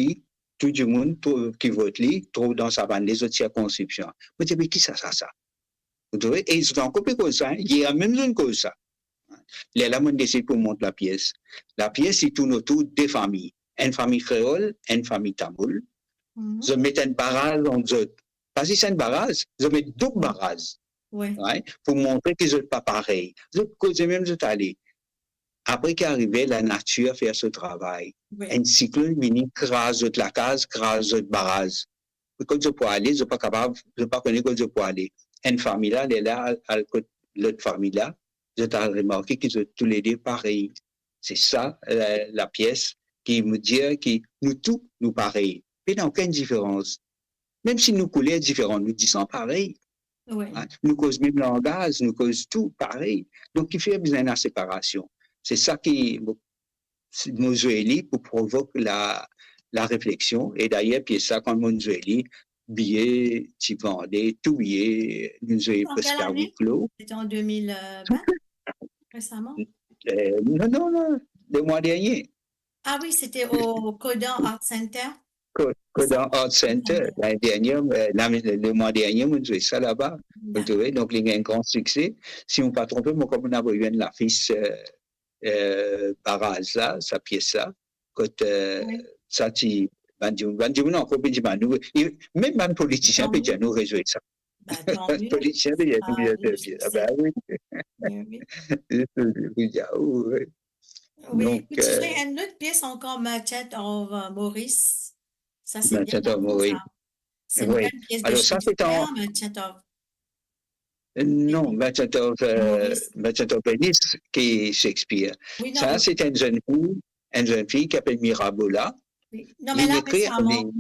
tout le monde qui vote trouve dans sa bande les autres circonscriptions. Vous dites, mais qui ça? Vous trouvez? Et ils sont encore plus comme ça. Il y a même une cause ça. Là, on décide pour monter la pièce. La pièce, il tourne autour des familles. Une famille créole, une famille tamoul. Je mets un barrage entre eux. Parce que c'est un barrage, je mets deux barrages.
Ouais.
Ouais, pour montrer qu'ils ne sont pas pareils. Je cause même de t'aller. Après qu'arrivait la nature à faire ce travail, un cyclone mini crase de la case, crase de barrage. Quand je peux aller, je ne suis pas capable, je ne pas connaître quand je peux aller. Une famille là, elle est là, l'autre famille là, je t'ai remarqué qu'ils sont tous les deux pareils. C'est ça, la pièce qui me dit que nous tous, nous pareils. Mais il n'y a aucune différence. Même si nous coulons différents, nous disons pareil.
Ouais.
Hein? Nous causons même langage, nous causons tout pareil. Donc, il fait besoin de la séparation. C'est ça qui Mozueli pour provoquer la réflexion. Et d'ailleurs, puis ça, quand Mozueli, billet, tu vendais, tout billet, nous avons presque à huis clos.
C'était en 2020, récemment?
Non, le mois dernier.
Ah oui, c'était au Codan Art Center.
Codan Art Center, l'année dernière, le mois dernier, on jouait ça là-bas. Donc, il y a un grand succès. Si on ne pas trompé, moi, comme on a eu l'affiche Barrage là, sa pièce là, quand ça, tu non, même un politicien peut dire nous réjouir ça. Un politicien peut dire nous.
Oui, tu ferais une autre pièce encore, Merchant of Maurice. Ça, c'est bien.
Merchant of Maurice.
C'est une bonne pièce de Shakespeare, Merchant of.
Non, Merchant of Venice, qui est Shakespeare. Oui, non, ça, c'est une jeune fille qui s'appelle Mirabola.
Oui. Non, mais là, récemment.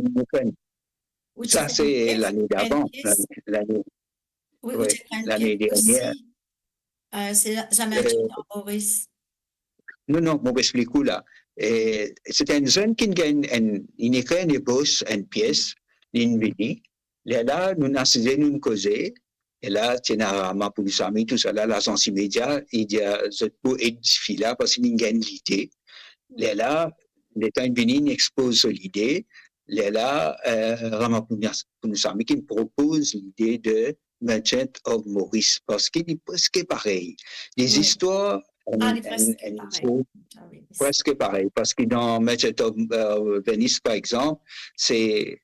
Ça, c'est l'année d'avant. L'année dernière.
C'est Merchant of Maurice.
Non, je m'explique là. C'est une jeune qui écrit une ébauche, une pièce, une vidéo. Là, nous avons une cause. Et là, tu as Ramaphousami, tout ça, là, l'agence immédiate, il y a ce beau édifice là, parce qu'il y a une idée. Là, l'État venu expose l'idée. Là, Ramaphousami qui me propose l'idée de Merchant of Maurice, parce qu'il est presque pareil. Les histoires
Presque
une
pareil.
chose
Ah oui,
presque pareil. Parce que dans Merchant of Venice, par exemple, c'est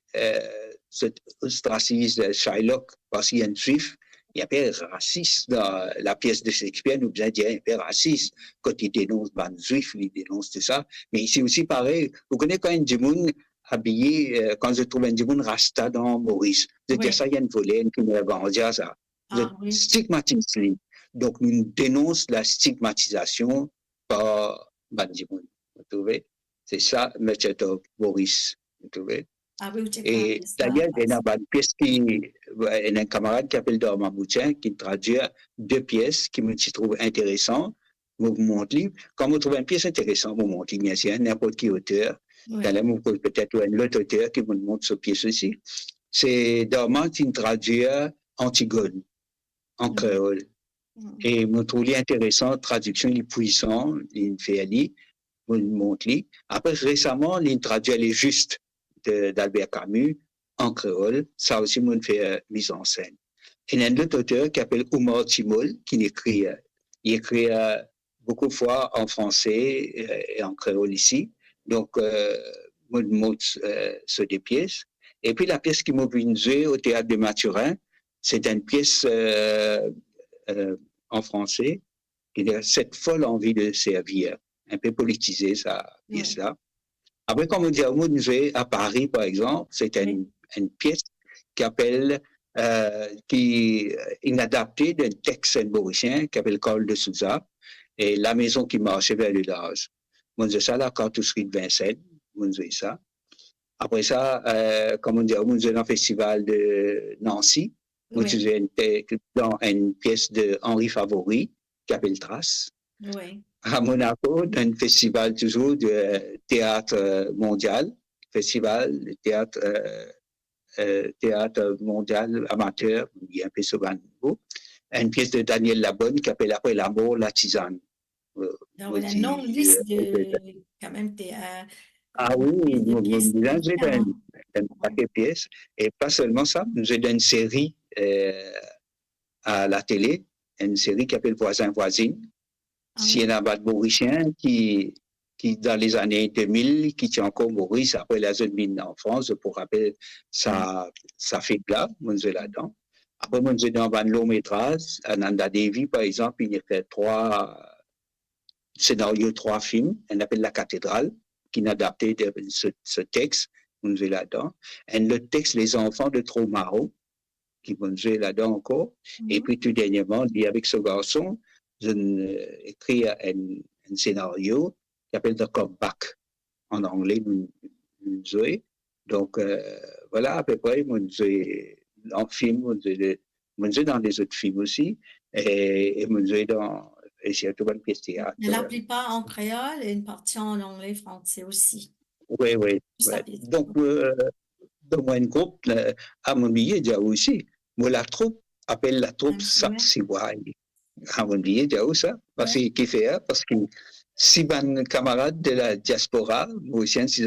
cet ostracisme de Shylock, parce qu'il y a un juif, il y a un peu raciste dans la pièce de Shakespeare, nous bien dire un peu raciste. Quand il dénonce les juifs, il dénonce tout ça. Mais ici aussi, pareil, vous connaissez quand un Djimoun habillé, quand je trouve un Djimoun rasta dans Maurice, je dis
Oui.
ça, il y a une volée, qui me va dire ça. Je
Ah oui.
stigmatise. Donc, nous dénonçons la stigmatisation par Djimoun. Vous trouvez? C'est ça, Merchant of Maurice. Vous trouvez?
Ah oui, j'ai
Et
compris ça.
d'ailleurs, il y a une pièce il y a un camarade qui s'appelle Dorma Boutin qui traduit 2 pièces qui me trouve intéressantes. Vous montre quand vous trouvez une pièce intéressante, vous montrez bien sûr n'importe qui auteur.
Oui.
D'ailleurs, vous pouvez peut-être un autre auteur qui vous montre cette pièce aussi. C'est Dorma qui traduit Antigone en créole. Et vous trouvez intéressant, traduction, il est puissant, il fait aller, vous montre. Après, récemment, il traduit Les Justes d'Albert Camus en créole. Ça aussi, on fait mise en scène. Il y a un autre auteur qui s'appelle Oumar Timol, qui écrit beaucoup de fois en français et en créole ici. Donc, on montre sur des pièces. Et puis, la pièce qui m'a jouée au théâtre de Mathurin, c'est une pièce en français. Il a cette folle envie de servir, un peu politisée, sa pièce-là. Après, comme on dit à Paris, par exemple, c'est une pièce qui appelle, qui est inadaptée d'un texte saint-mauricien qui s'appelle Col de Souza et La maison qui marchait vers le large. On dit ça, la cartoucherie de Vincennes, on dit ça. Après ça, comme on dit dans le festival de Nancy, on dit dans une pièce de Henri Favori qui s'appelle Trace.
Oui.
À Monaco, dans un festival toujours de théâtre mondial, festival de théâtre mondial amateur, il y a un peu sur un niveau, une pièce de Daniel Labonne qui s'appelle Après l'amour, la tisane.
Donc, la longue liste de quand même
ah oui, nous avons une paquet de pièces, et pas seulement ça, nous avons une série à la télé, une série qui s'appelle Voisin-Voisine. S'il y en a un mauricien qui, dans les années 2000, qui tient encore Maurice après la zone mine en France, pour rappeler ça fait là, on est là-dedans. Après, on est dans un long métrage, Ananda Devi, par exemple, il a fait 3 scénarios, 3 films, on appelle La Cathédrale, qui a adapté de ce texte, on est là-dedans. Et le texte Les enfants de Tromaro, qui on est là-dedans encore. Et puis, tout dernièrement, il y avec ce garçon, j'ai écrit un scénario qui s'appelle The Comeback en anglais. Donc, voilà à peu près, en film, dans des autres films aussi, et dans surtout une pièce théâtre.
Mais la plupart en créole et une partie en anglais, français aussi.
Oui. Donc, dans un groupe, à mon billet, déjà aussi, moi, la troupe appelle la troupe Sapsiwai. À mon billet, déjà ça, parce qu'il fait, parce que si ben camarades de la diaspora, mauricienne, si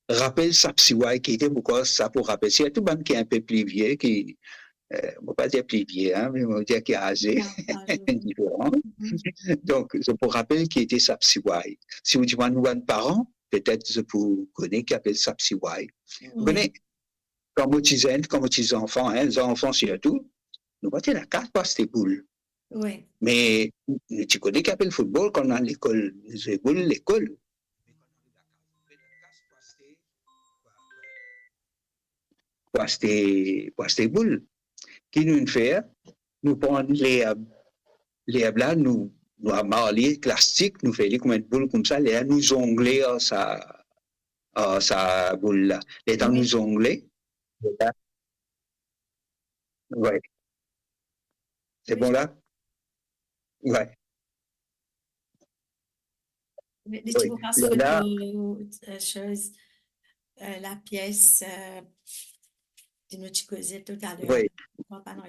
rappelle Sapsiwai, qui était pourquoi ça pour rappeler, c'est tout le monde qui est un peu plus vieux, qui, on ne va pas dire plus vieux, hein, mais on va dire qui est âgé, différent. Donc, je vous rappelle qui était Sapsiwai. Si vous dites un parent, peut-être je vous connais qui appelle Sapsiwai. Vous connaissez, quand vous dites enfants, hein, les enfants surtout, nous voyons la carte par ces boules.
Oui.
Mais tu connais qui appelle le football quand on a l'école, les boules, l'école. Pour ces boules. Qui nous fait, nous prenons les là, nous amarrer plastique, nous faisons comme une boule comme ça, et nous jongler sa boule là. Et dans nous jongler, ouais. C'est bon là? Ouais.
Mais tu vous passes autre chose, la pièce que nous causais tout à l'heure.
Oui.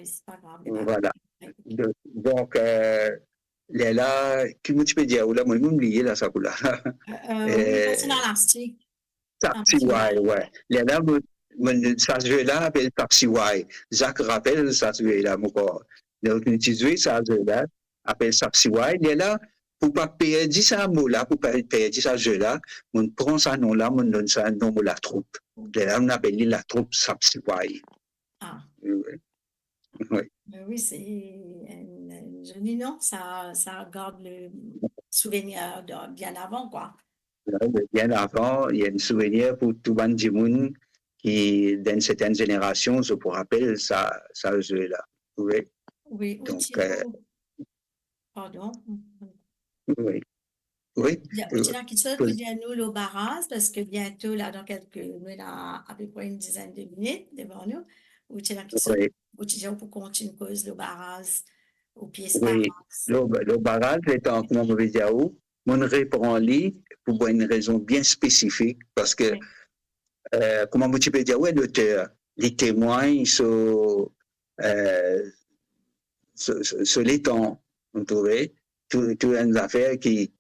C'est pas grave.
Voilà. Donc, là, qui me peux dire, là, moi, je m'oublie là, ça, là.
Oui, c'est dans l'article.
Sapsiwai, ouais. Là, ça se veut là, appelle Sapsiwai. Jacques rappelle ça se veut là, mon corps. Donc, nous utilisons ça se veut là, appelle Sapsiwai. Là, pour pas perdre ça mot-là, pour pas perdre ça jeu-là, on prend ça nom-là, on donne ça nom de la troupe. Là, on appelle la troupe Sapsipaï.
Ah,
Oui.
oui, c'est un joli nom, ça garde le souvenir de bien avant, quoi.
Bien avant, il y a un souvenir pour tout le monde qui, dans certaines générations, je vous rappelle ça jeu-là. Oui.
Oui,
Donc,
pardon.
oui. Oui.
Outina Kitso, vous dire nous le barrage, parce que bientôt, là, dans nous avons à peu près une dizaine de minutes devant nous. Outina Kitso, Outina pour continuer cause le barrage, au pied
oui. Le barrage, étant, comme on veut dire, on répond en ligne pour une raison bien spécifique, parce que, comment tu peux dire, l'auteur, les témoins sur l'étang, vous trouvez, toute une affaire qui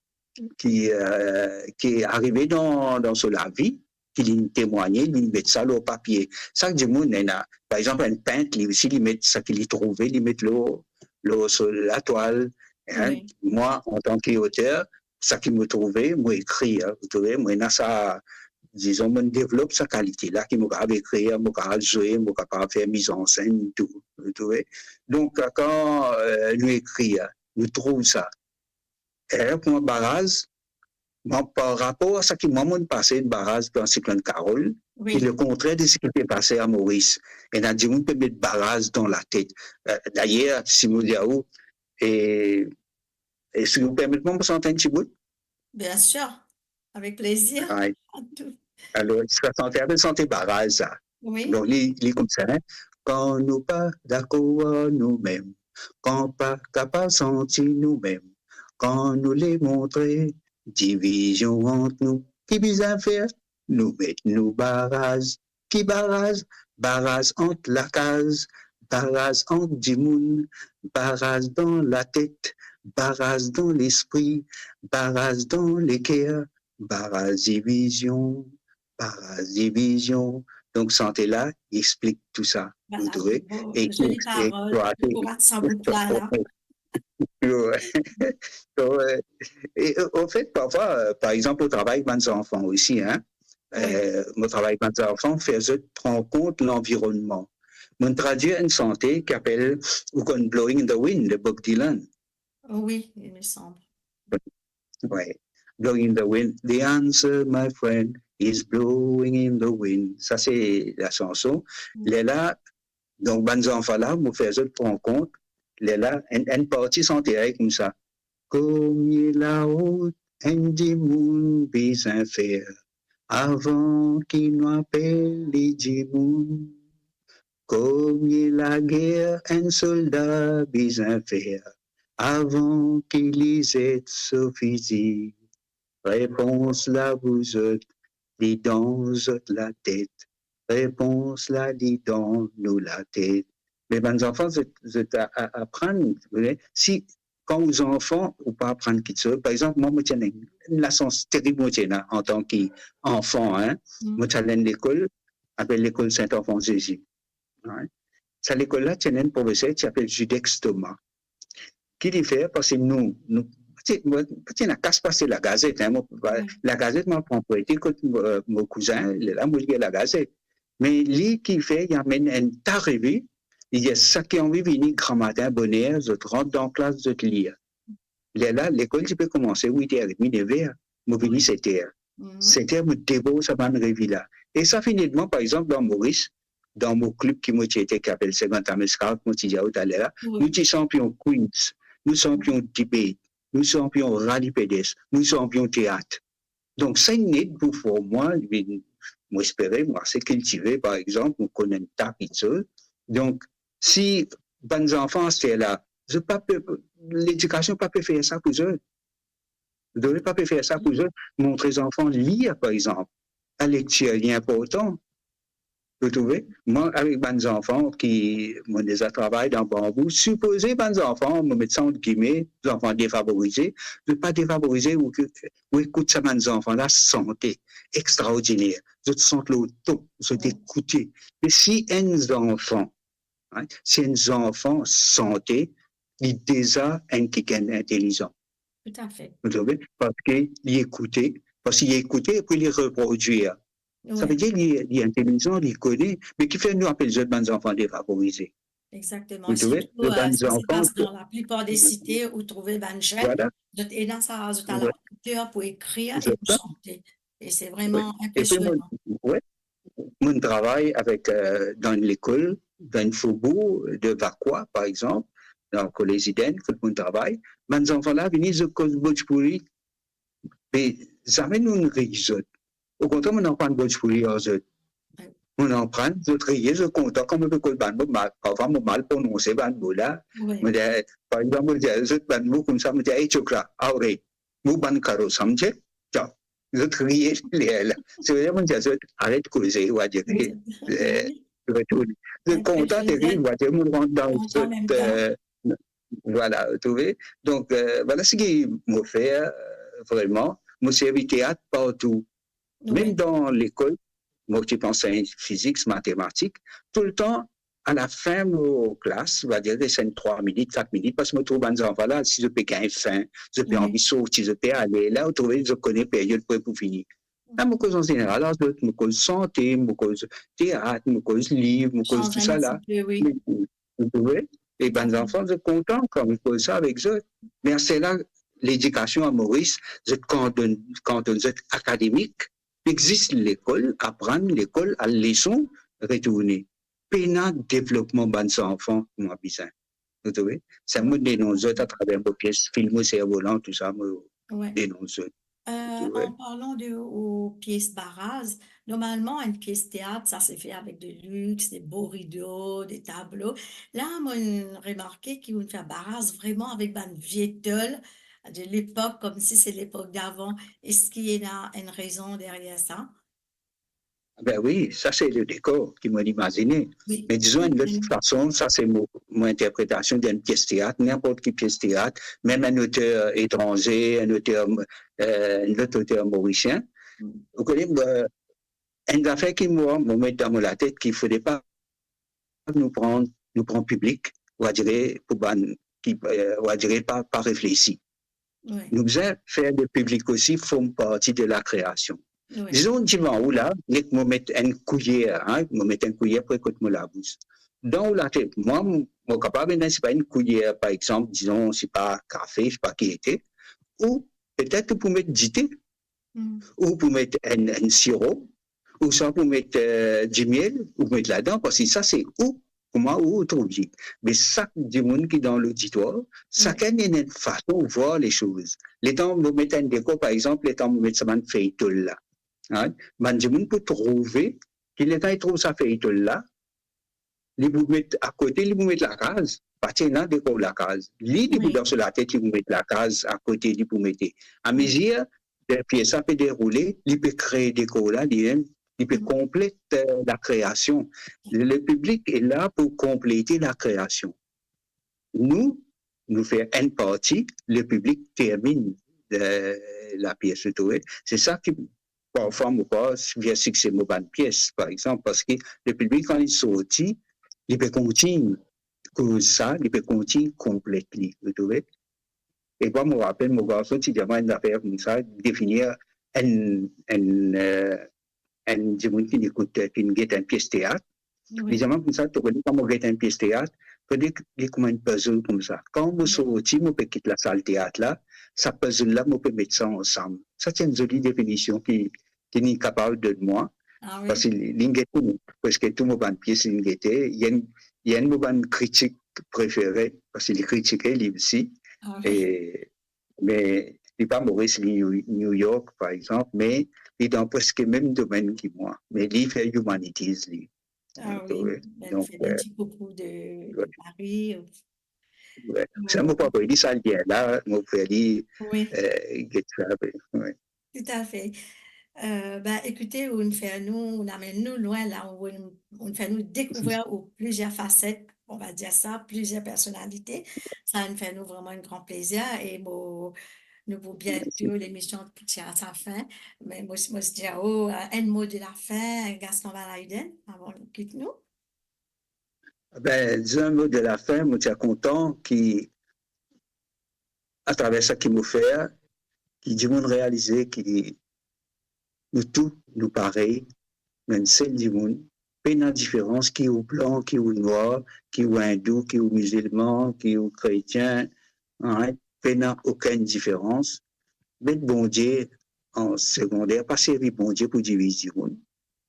est arrivé dans son la vie, qui témoigné, il met ça au papier. Ça, du monde, par exemple, un peintre, lui aussi, il met ça qu'il a trouvé, il met l'eau sur la toile. Hein. Oui. Moi, en tant qu'auteur, ça qu'il m'a trouvé, moi, écrit, hein, vous trouvez, moi, ça, disons, on développe sa qualité-là, qui m'a capable d'écrire, m'a capable de jouer, m'a capable de faire mise en scène, tout, vous trouvez. Donc, quand nous écrit, nous trouvons ça. Et pour un barrage, par rapport à ce qui m'a passé de barrage dans le cyclone Carole, oui. C'est le contraire de ce qui s'est passé à Maurice. Et on a dit, on peut mettre barrage dans la tête. D'ailleurs, Simon Diaou, et si vous permettez, on peut s'entendre un petit bout?
Bien sûr, avec plaisir.
Ouais. Alors, ça sentait barrage, ça.
Oui.
Donc, il comme ça, hein? Quand nous pas d'accord nous-mêmes, quand pas capable de sentir nous-mêmes, quand nous les montrer, division entre nous, qui bizarre faire, nous mettons nous barrage, qui barrage, barrage entre la case, barrage entre du monde, barrage dans la tête, barrage dans l'esprit, barrage dans les cœurs, barrage division, barrage division. Donc, santé là, il explique tout ça.
Voilà,
vous trouvez?
Et
et au fait, parfois, par exemple, au travail avec mes enfants aussi, hein, mon travail avec mes enfants faisait prendre compte de l'environnement. Mon traduit une santé qui appelle Blowing in the Wind de Bob Dylan.
Oui, il me semble.
Oui. Blowing in the wind. The answer, my friend, is blowing in the wind. Ça, c'est la chanson. Là, donc, mes enfants là, me faisaient prendre compte. Là, une partie santé comme ça. Comme il a haut, un dimoun besoin faire, avant qu'il nous appelle les dimoun. Comme il a guerre, un soldat besoin faire, avant qu'il lisait ce physique. Réponse là, vous êtes, les dents la tête. Réponse là, les dents nous la tête. Mais mes enfants, vous êtes à apprendre. Si, quand aux enfants, ou pas apprendre quelque chose, par exemple, moi, je tiens une leçon terrible en tant qu'enfant. Hein. Moi, je tiens l'école, appelle l'école Saint-Enfant Jésus. Hein. C'est l'école-là, il y a un professeur qui s'appelle Judex Thomas. Qui dit fait parce que nous on a casse passer la Gazette. Hein, la Gazette m'a propriété quand mon cousin, il est là, moi, il la Gazette. Mais lui qui fait, il amène un tas de revues. Il y a ça qui ont vu venir grand matin, bonheur, je rentre dans la classe, je te lis. Là, l'école, tu peux commencer 8h30, 9h. Moi, venu 7h. 7h, je dévore ça dans revue là. Et ça finit, par exemple, dans Maurice, dans mon club qui m'a été, qui appelle 50 Amescar, comme tu disais tout à l'heure, nous sommes champions Queens, nous sommes champions debate, nous sommes champions rallye pédestre, nous sommes champions théâtre. Donc, c'est une aide pour moi, moi, espérer, moi, c'est cultiver, par exemple, nous connaissons un tas de choses. Donc, si les enfants sont là, l'éducation ne peut pas faire ça pour eux. Vous ne devez pas faire ça pour eux. Montrer aux enfants lire, par exemple. La lecture est important. Vous trouvez? Moi, avec mes enfants qui m'ont déjà travaillé dans Bambou, supposez mes enfants, me mettre ça entre guillemets, des enfants défavorisés, ne pas défavoriser ou écoute ça, mes enfants là, santé extraordinaire. Je te sens le top, je t'écouter. Mais si un enfant, hein, si un enfant santé, il est déjà un qui est intelligent.
Tout à fait.
Vous savez, parce qu'il écoutait, et puis il reproduire. Ça veut
Oui,
dire qu'il est intelligent, il connaît, mais qui fait nous appeler les autres enfants défavorisés.
exactement.
Vous savez,
Surtout,
les bonnes
ça se
enfants,
passe dans la plupart des cités où trouver ben jeune,
voilà,
et dans ça, vous avez
ouais,
la culture pour écrire et
c'est
pour
ça,
chanter. Et c'est
oui.
vraiment
Et puis,
impressionnant.
ouais, mon travail avec, dans l'école, dans une faubourg de Vacois, par exemple, dans le collège Iden, que mon travail, mes enfants-là viennent de cause Bhojpuri, mais jamais nous ne réalisons. Au contraire, on en prend Bhojpuri aux autres.
Ouais.
On en prend, je riais, je compte, comme on peut que le ban mal, parfois, mon mal prononcé, ban là.
Oui,
Par exemple, je dis, je ban comme ça, je dis, hey, chokra, aure, mou ban karo, samche, ciao. Je riais, là. C'est vraiment, je dis, arrête de causer, ou à dire,
oui,
retourne. Je suis
un peu
content de rire,
jeune,
ou à dire, on rentre dans
en même temps.
voilà, vous trouvez. Donc, voilà ce qui m'a fait, vraiment, mon service théâtre partout. Même
Oui,
dans l'école, moi qui pense à physique, mathématiques, tout le temps, à la fin de nos classes, on va dire des 5, 3 minutes, 4 minutes, parce que je trouve des enfants là, si je peux gagner faim, je peux envie de
oui.
sortir, je peux aller là, vous trouvez, je connais période pour finir. Là, je cause en général, là, je cause santé, je cause théâtre, je cause livre, je cause
Change
tout
un
ça
petit
là.
peu, oui.
Vous trouvez? Et
Tout à
ben, les
fait.
enfants, sont contents quand ils posent ça avec eux. Mais c'est là, l'éducation à Maurice, quand on est académique, existe l'école, apprendre l'école à leçon, retourner. Pénal développement de enfants, moi, bizarre. Vous savez? Ça me dénonce à travers vos pièces, films, cerfs-volants, tout ça, me
Ouais.
dénonce. Vous
En
savez?
parlant aux pièces Barras, normalement, une pièce théâtre, ça se fait avec de luxe, des beaux rideaux, des tableaux. Là, moi, j'ai remarqué qu'ils vont faire Barras vraiment avec une vieille tôle de l'époque, comme si c'est l'époque d'avant. Est-ce qu'il y a une raison derrière ça?
Ben oui, ça c'est le décor qui m'a imaginé.
Oui.
Mais disons, de toute façon, ça c'est mon interprétation d'une pièce théâtre, n'importe quelle pièce théâtre, même un auteur étranger, un autre auteur mauricien. Vous connaissez, une affaire qui me met dans la tête qu'il ne faudrait pas nous prendre public, ou à dire, ou à dire pas réfléchi.
Oui,
Nous devons faire le public aussi font partie de la création.
oui,
Disons, dimanche ou là, je me mets une cuillère, me mets une cuillère pour écouter mon la bouche. Dans la tête, moi, mon capable, c'est pas une cuillère, par exemple, disons, c'est pas café, je sais pas qui était, ou peut-être pour mettre du thé, ou pour mettre un sirop, ou ça pour mettre du miel, ou mettre là-dedans, parce que ça, c'est où, comment, où trouver. Mais chaque du monde qui est dans l'auditoire, chacun a une façon de voir les choses. Les temps, vous mettez un décor, par exemple, les temps, vous mettez ça dans feuilleton là. Hein? Man, du monde peut trouver, qu'il est temps, il trouve sa feuilleton là, il vous met à côté, il vous met la case. Partir là, décor la case. Lui, il vous dans sur la tête, il vous met la case à côté, il vous mettez. À mesure, puis ça peut dérouler, il peut créer des décor là, il peut compléter la création. Le public est là pour compléter la création. Nous faisons une partie, le public termine la pièce. C'est ça qui, parfois, me passe, vient succès une bonne pièce, par exemple, parce que le public, quand il sortit, il peut continuer. Comme ça, il peut continuer complètement. Vous trouvez? Et moi, je me rappelle, mon garçon, si j'avais une affaire comme ça, définir du monde qui écoute, qui guette une pièce théâtre. Évidemment, comme ça, tu connais quand on guette une pièce théâtre, tu dis qu'il comme un puzzle comme ça. Quand on sortit, on peut quitter la salle théâtre là, ça puzzle-là, on peut mettre ça ensemble. Ça, c'est une jolie définition qui est capable de moi.
Ah oui.
Parce que parce que tout le monde pièce il y a une critique préférée, parce qu'il est critiqué, lui aussi.
Ah oui.
Mais il n'est pas Maurice, New York, par exemple, mais il est dans presque le même domaine que moi. Mais il fait Humanities, lui.
Ah oui. Elle
Donc,
fait des petits coucous de Paris.
ouais. Ça m'a pas dit ça, là, m'a fait dire,
Oui,
get trapped. Ouais.
tout à fait. Écoutez, on amène nous loin là, on fait nous découvrir plusieurs facettes, on va dire ça, plusieurs personnalités. Ça nous fait nous vraiment un grand plaisir et nous pour bientôt l'émission tire à sa fin. Mais moi, je dis, un mot de la fin, Gaston Valaiden, avant de quitter nous.
Ben, disons un mot de la fin, moi, je suis content à travers ça qui nous fait, qui dit monde réaliser qui nous tous nous pareils, même celle du monde, pas une différence qui est au blanc, qui est au noir, qui est au hindou, qui est au musulman, qui est au chrétien, hein, pas aucune différence. Mais bon Dieu en secondaire, pas servir bon Dieu pour diviser le monde,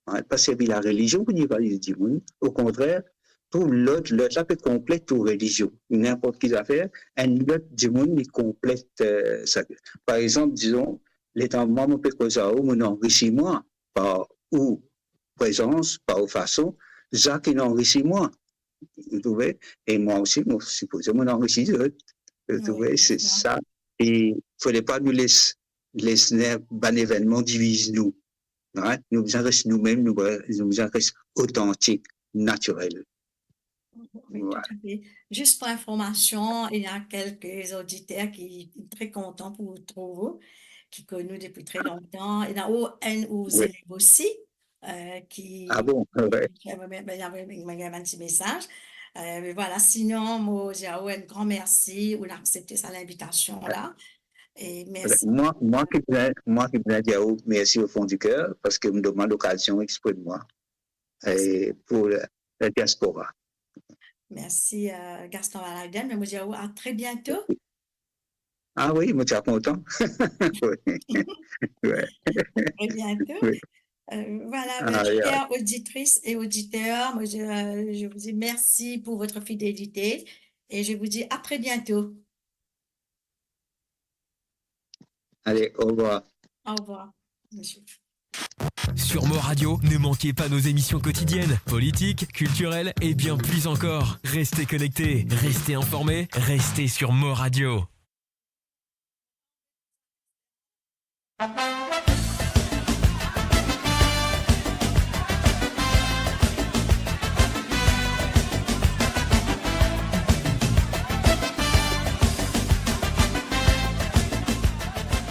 hein, pas servir la religion pour diviser le monde. Au contraire, tout l'autre là peut complète toute religion. N'importe qui affaire, un autre du monde il complète ça. Par exemple, disons, l'état moi mon peut causer mon enrichissement par ou présence, par ou façon, ça qui enrichit moi. Vous trouvez? Et moi aussi, moi supposé mon enrichisseur. Vous trouvez? C'est ça. Et il faudrait pas nous laisser un événement divise nous. Hein? Nous restons nous-mêmes, nous restons authentiques, naturels.
Oui, tout à fait. Juste pour information, il y a quelques auditeurs qui sont très contents pour vous trouver, qui connaissent depuis très longtemps. Il y a aux
Oui.
élèves aussi qui
Ah bon? Ouais.
il y avait un petit message. Mais voilà, sinon, moi, j'ai un grand merci. On a accepté ça, l'invitation là. Et merci.
Moi qui viens dire merci au fond du cœur parce que me demande l'occasion exprès de moi et pour la diaspora.
Merci, Gaston Valaiden. Mais moi, je dis à très bientôt.
Ah oui, moi, tu es content. Oui. Ouais.
Très bientôt.
Oui.
Voilà,
Ah,
chers auditrices et auditeurs, moi, je vous dis merci pour votre fidélité et je vous dis à très bientôt.
Allez, au revoir.
Au revoir, monsieur.
Sur Mo Radio, ne manquez pas nos émissions quotidiennes, politiques, culturelles et bien plus encore. Restez connectés, restez informés, restez sur Mo Radio.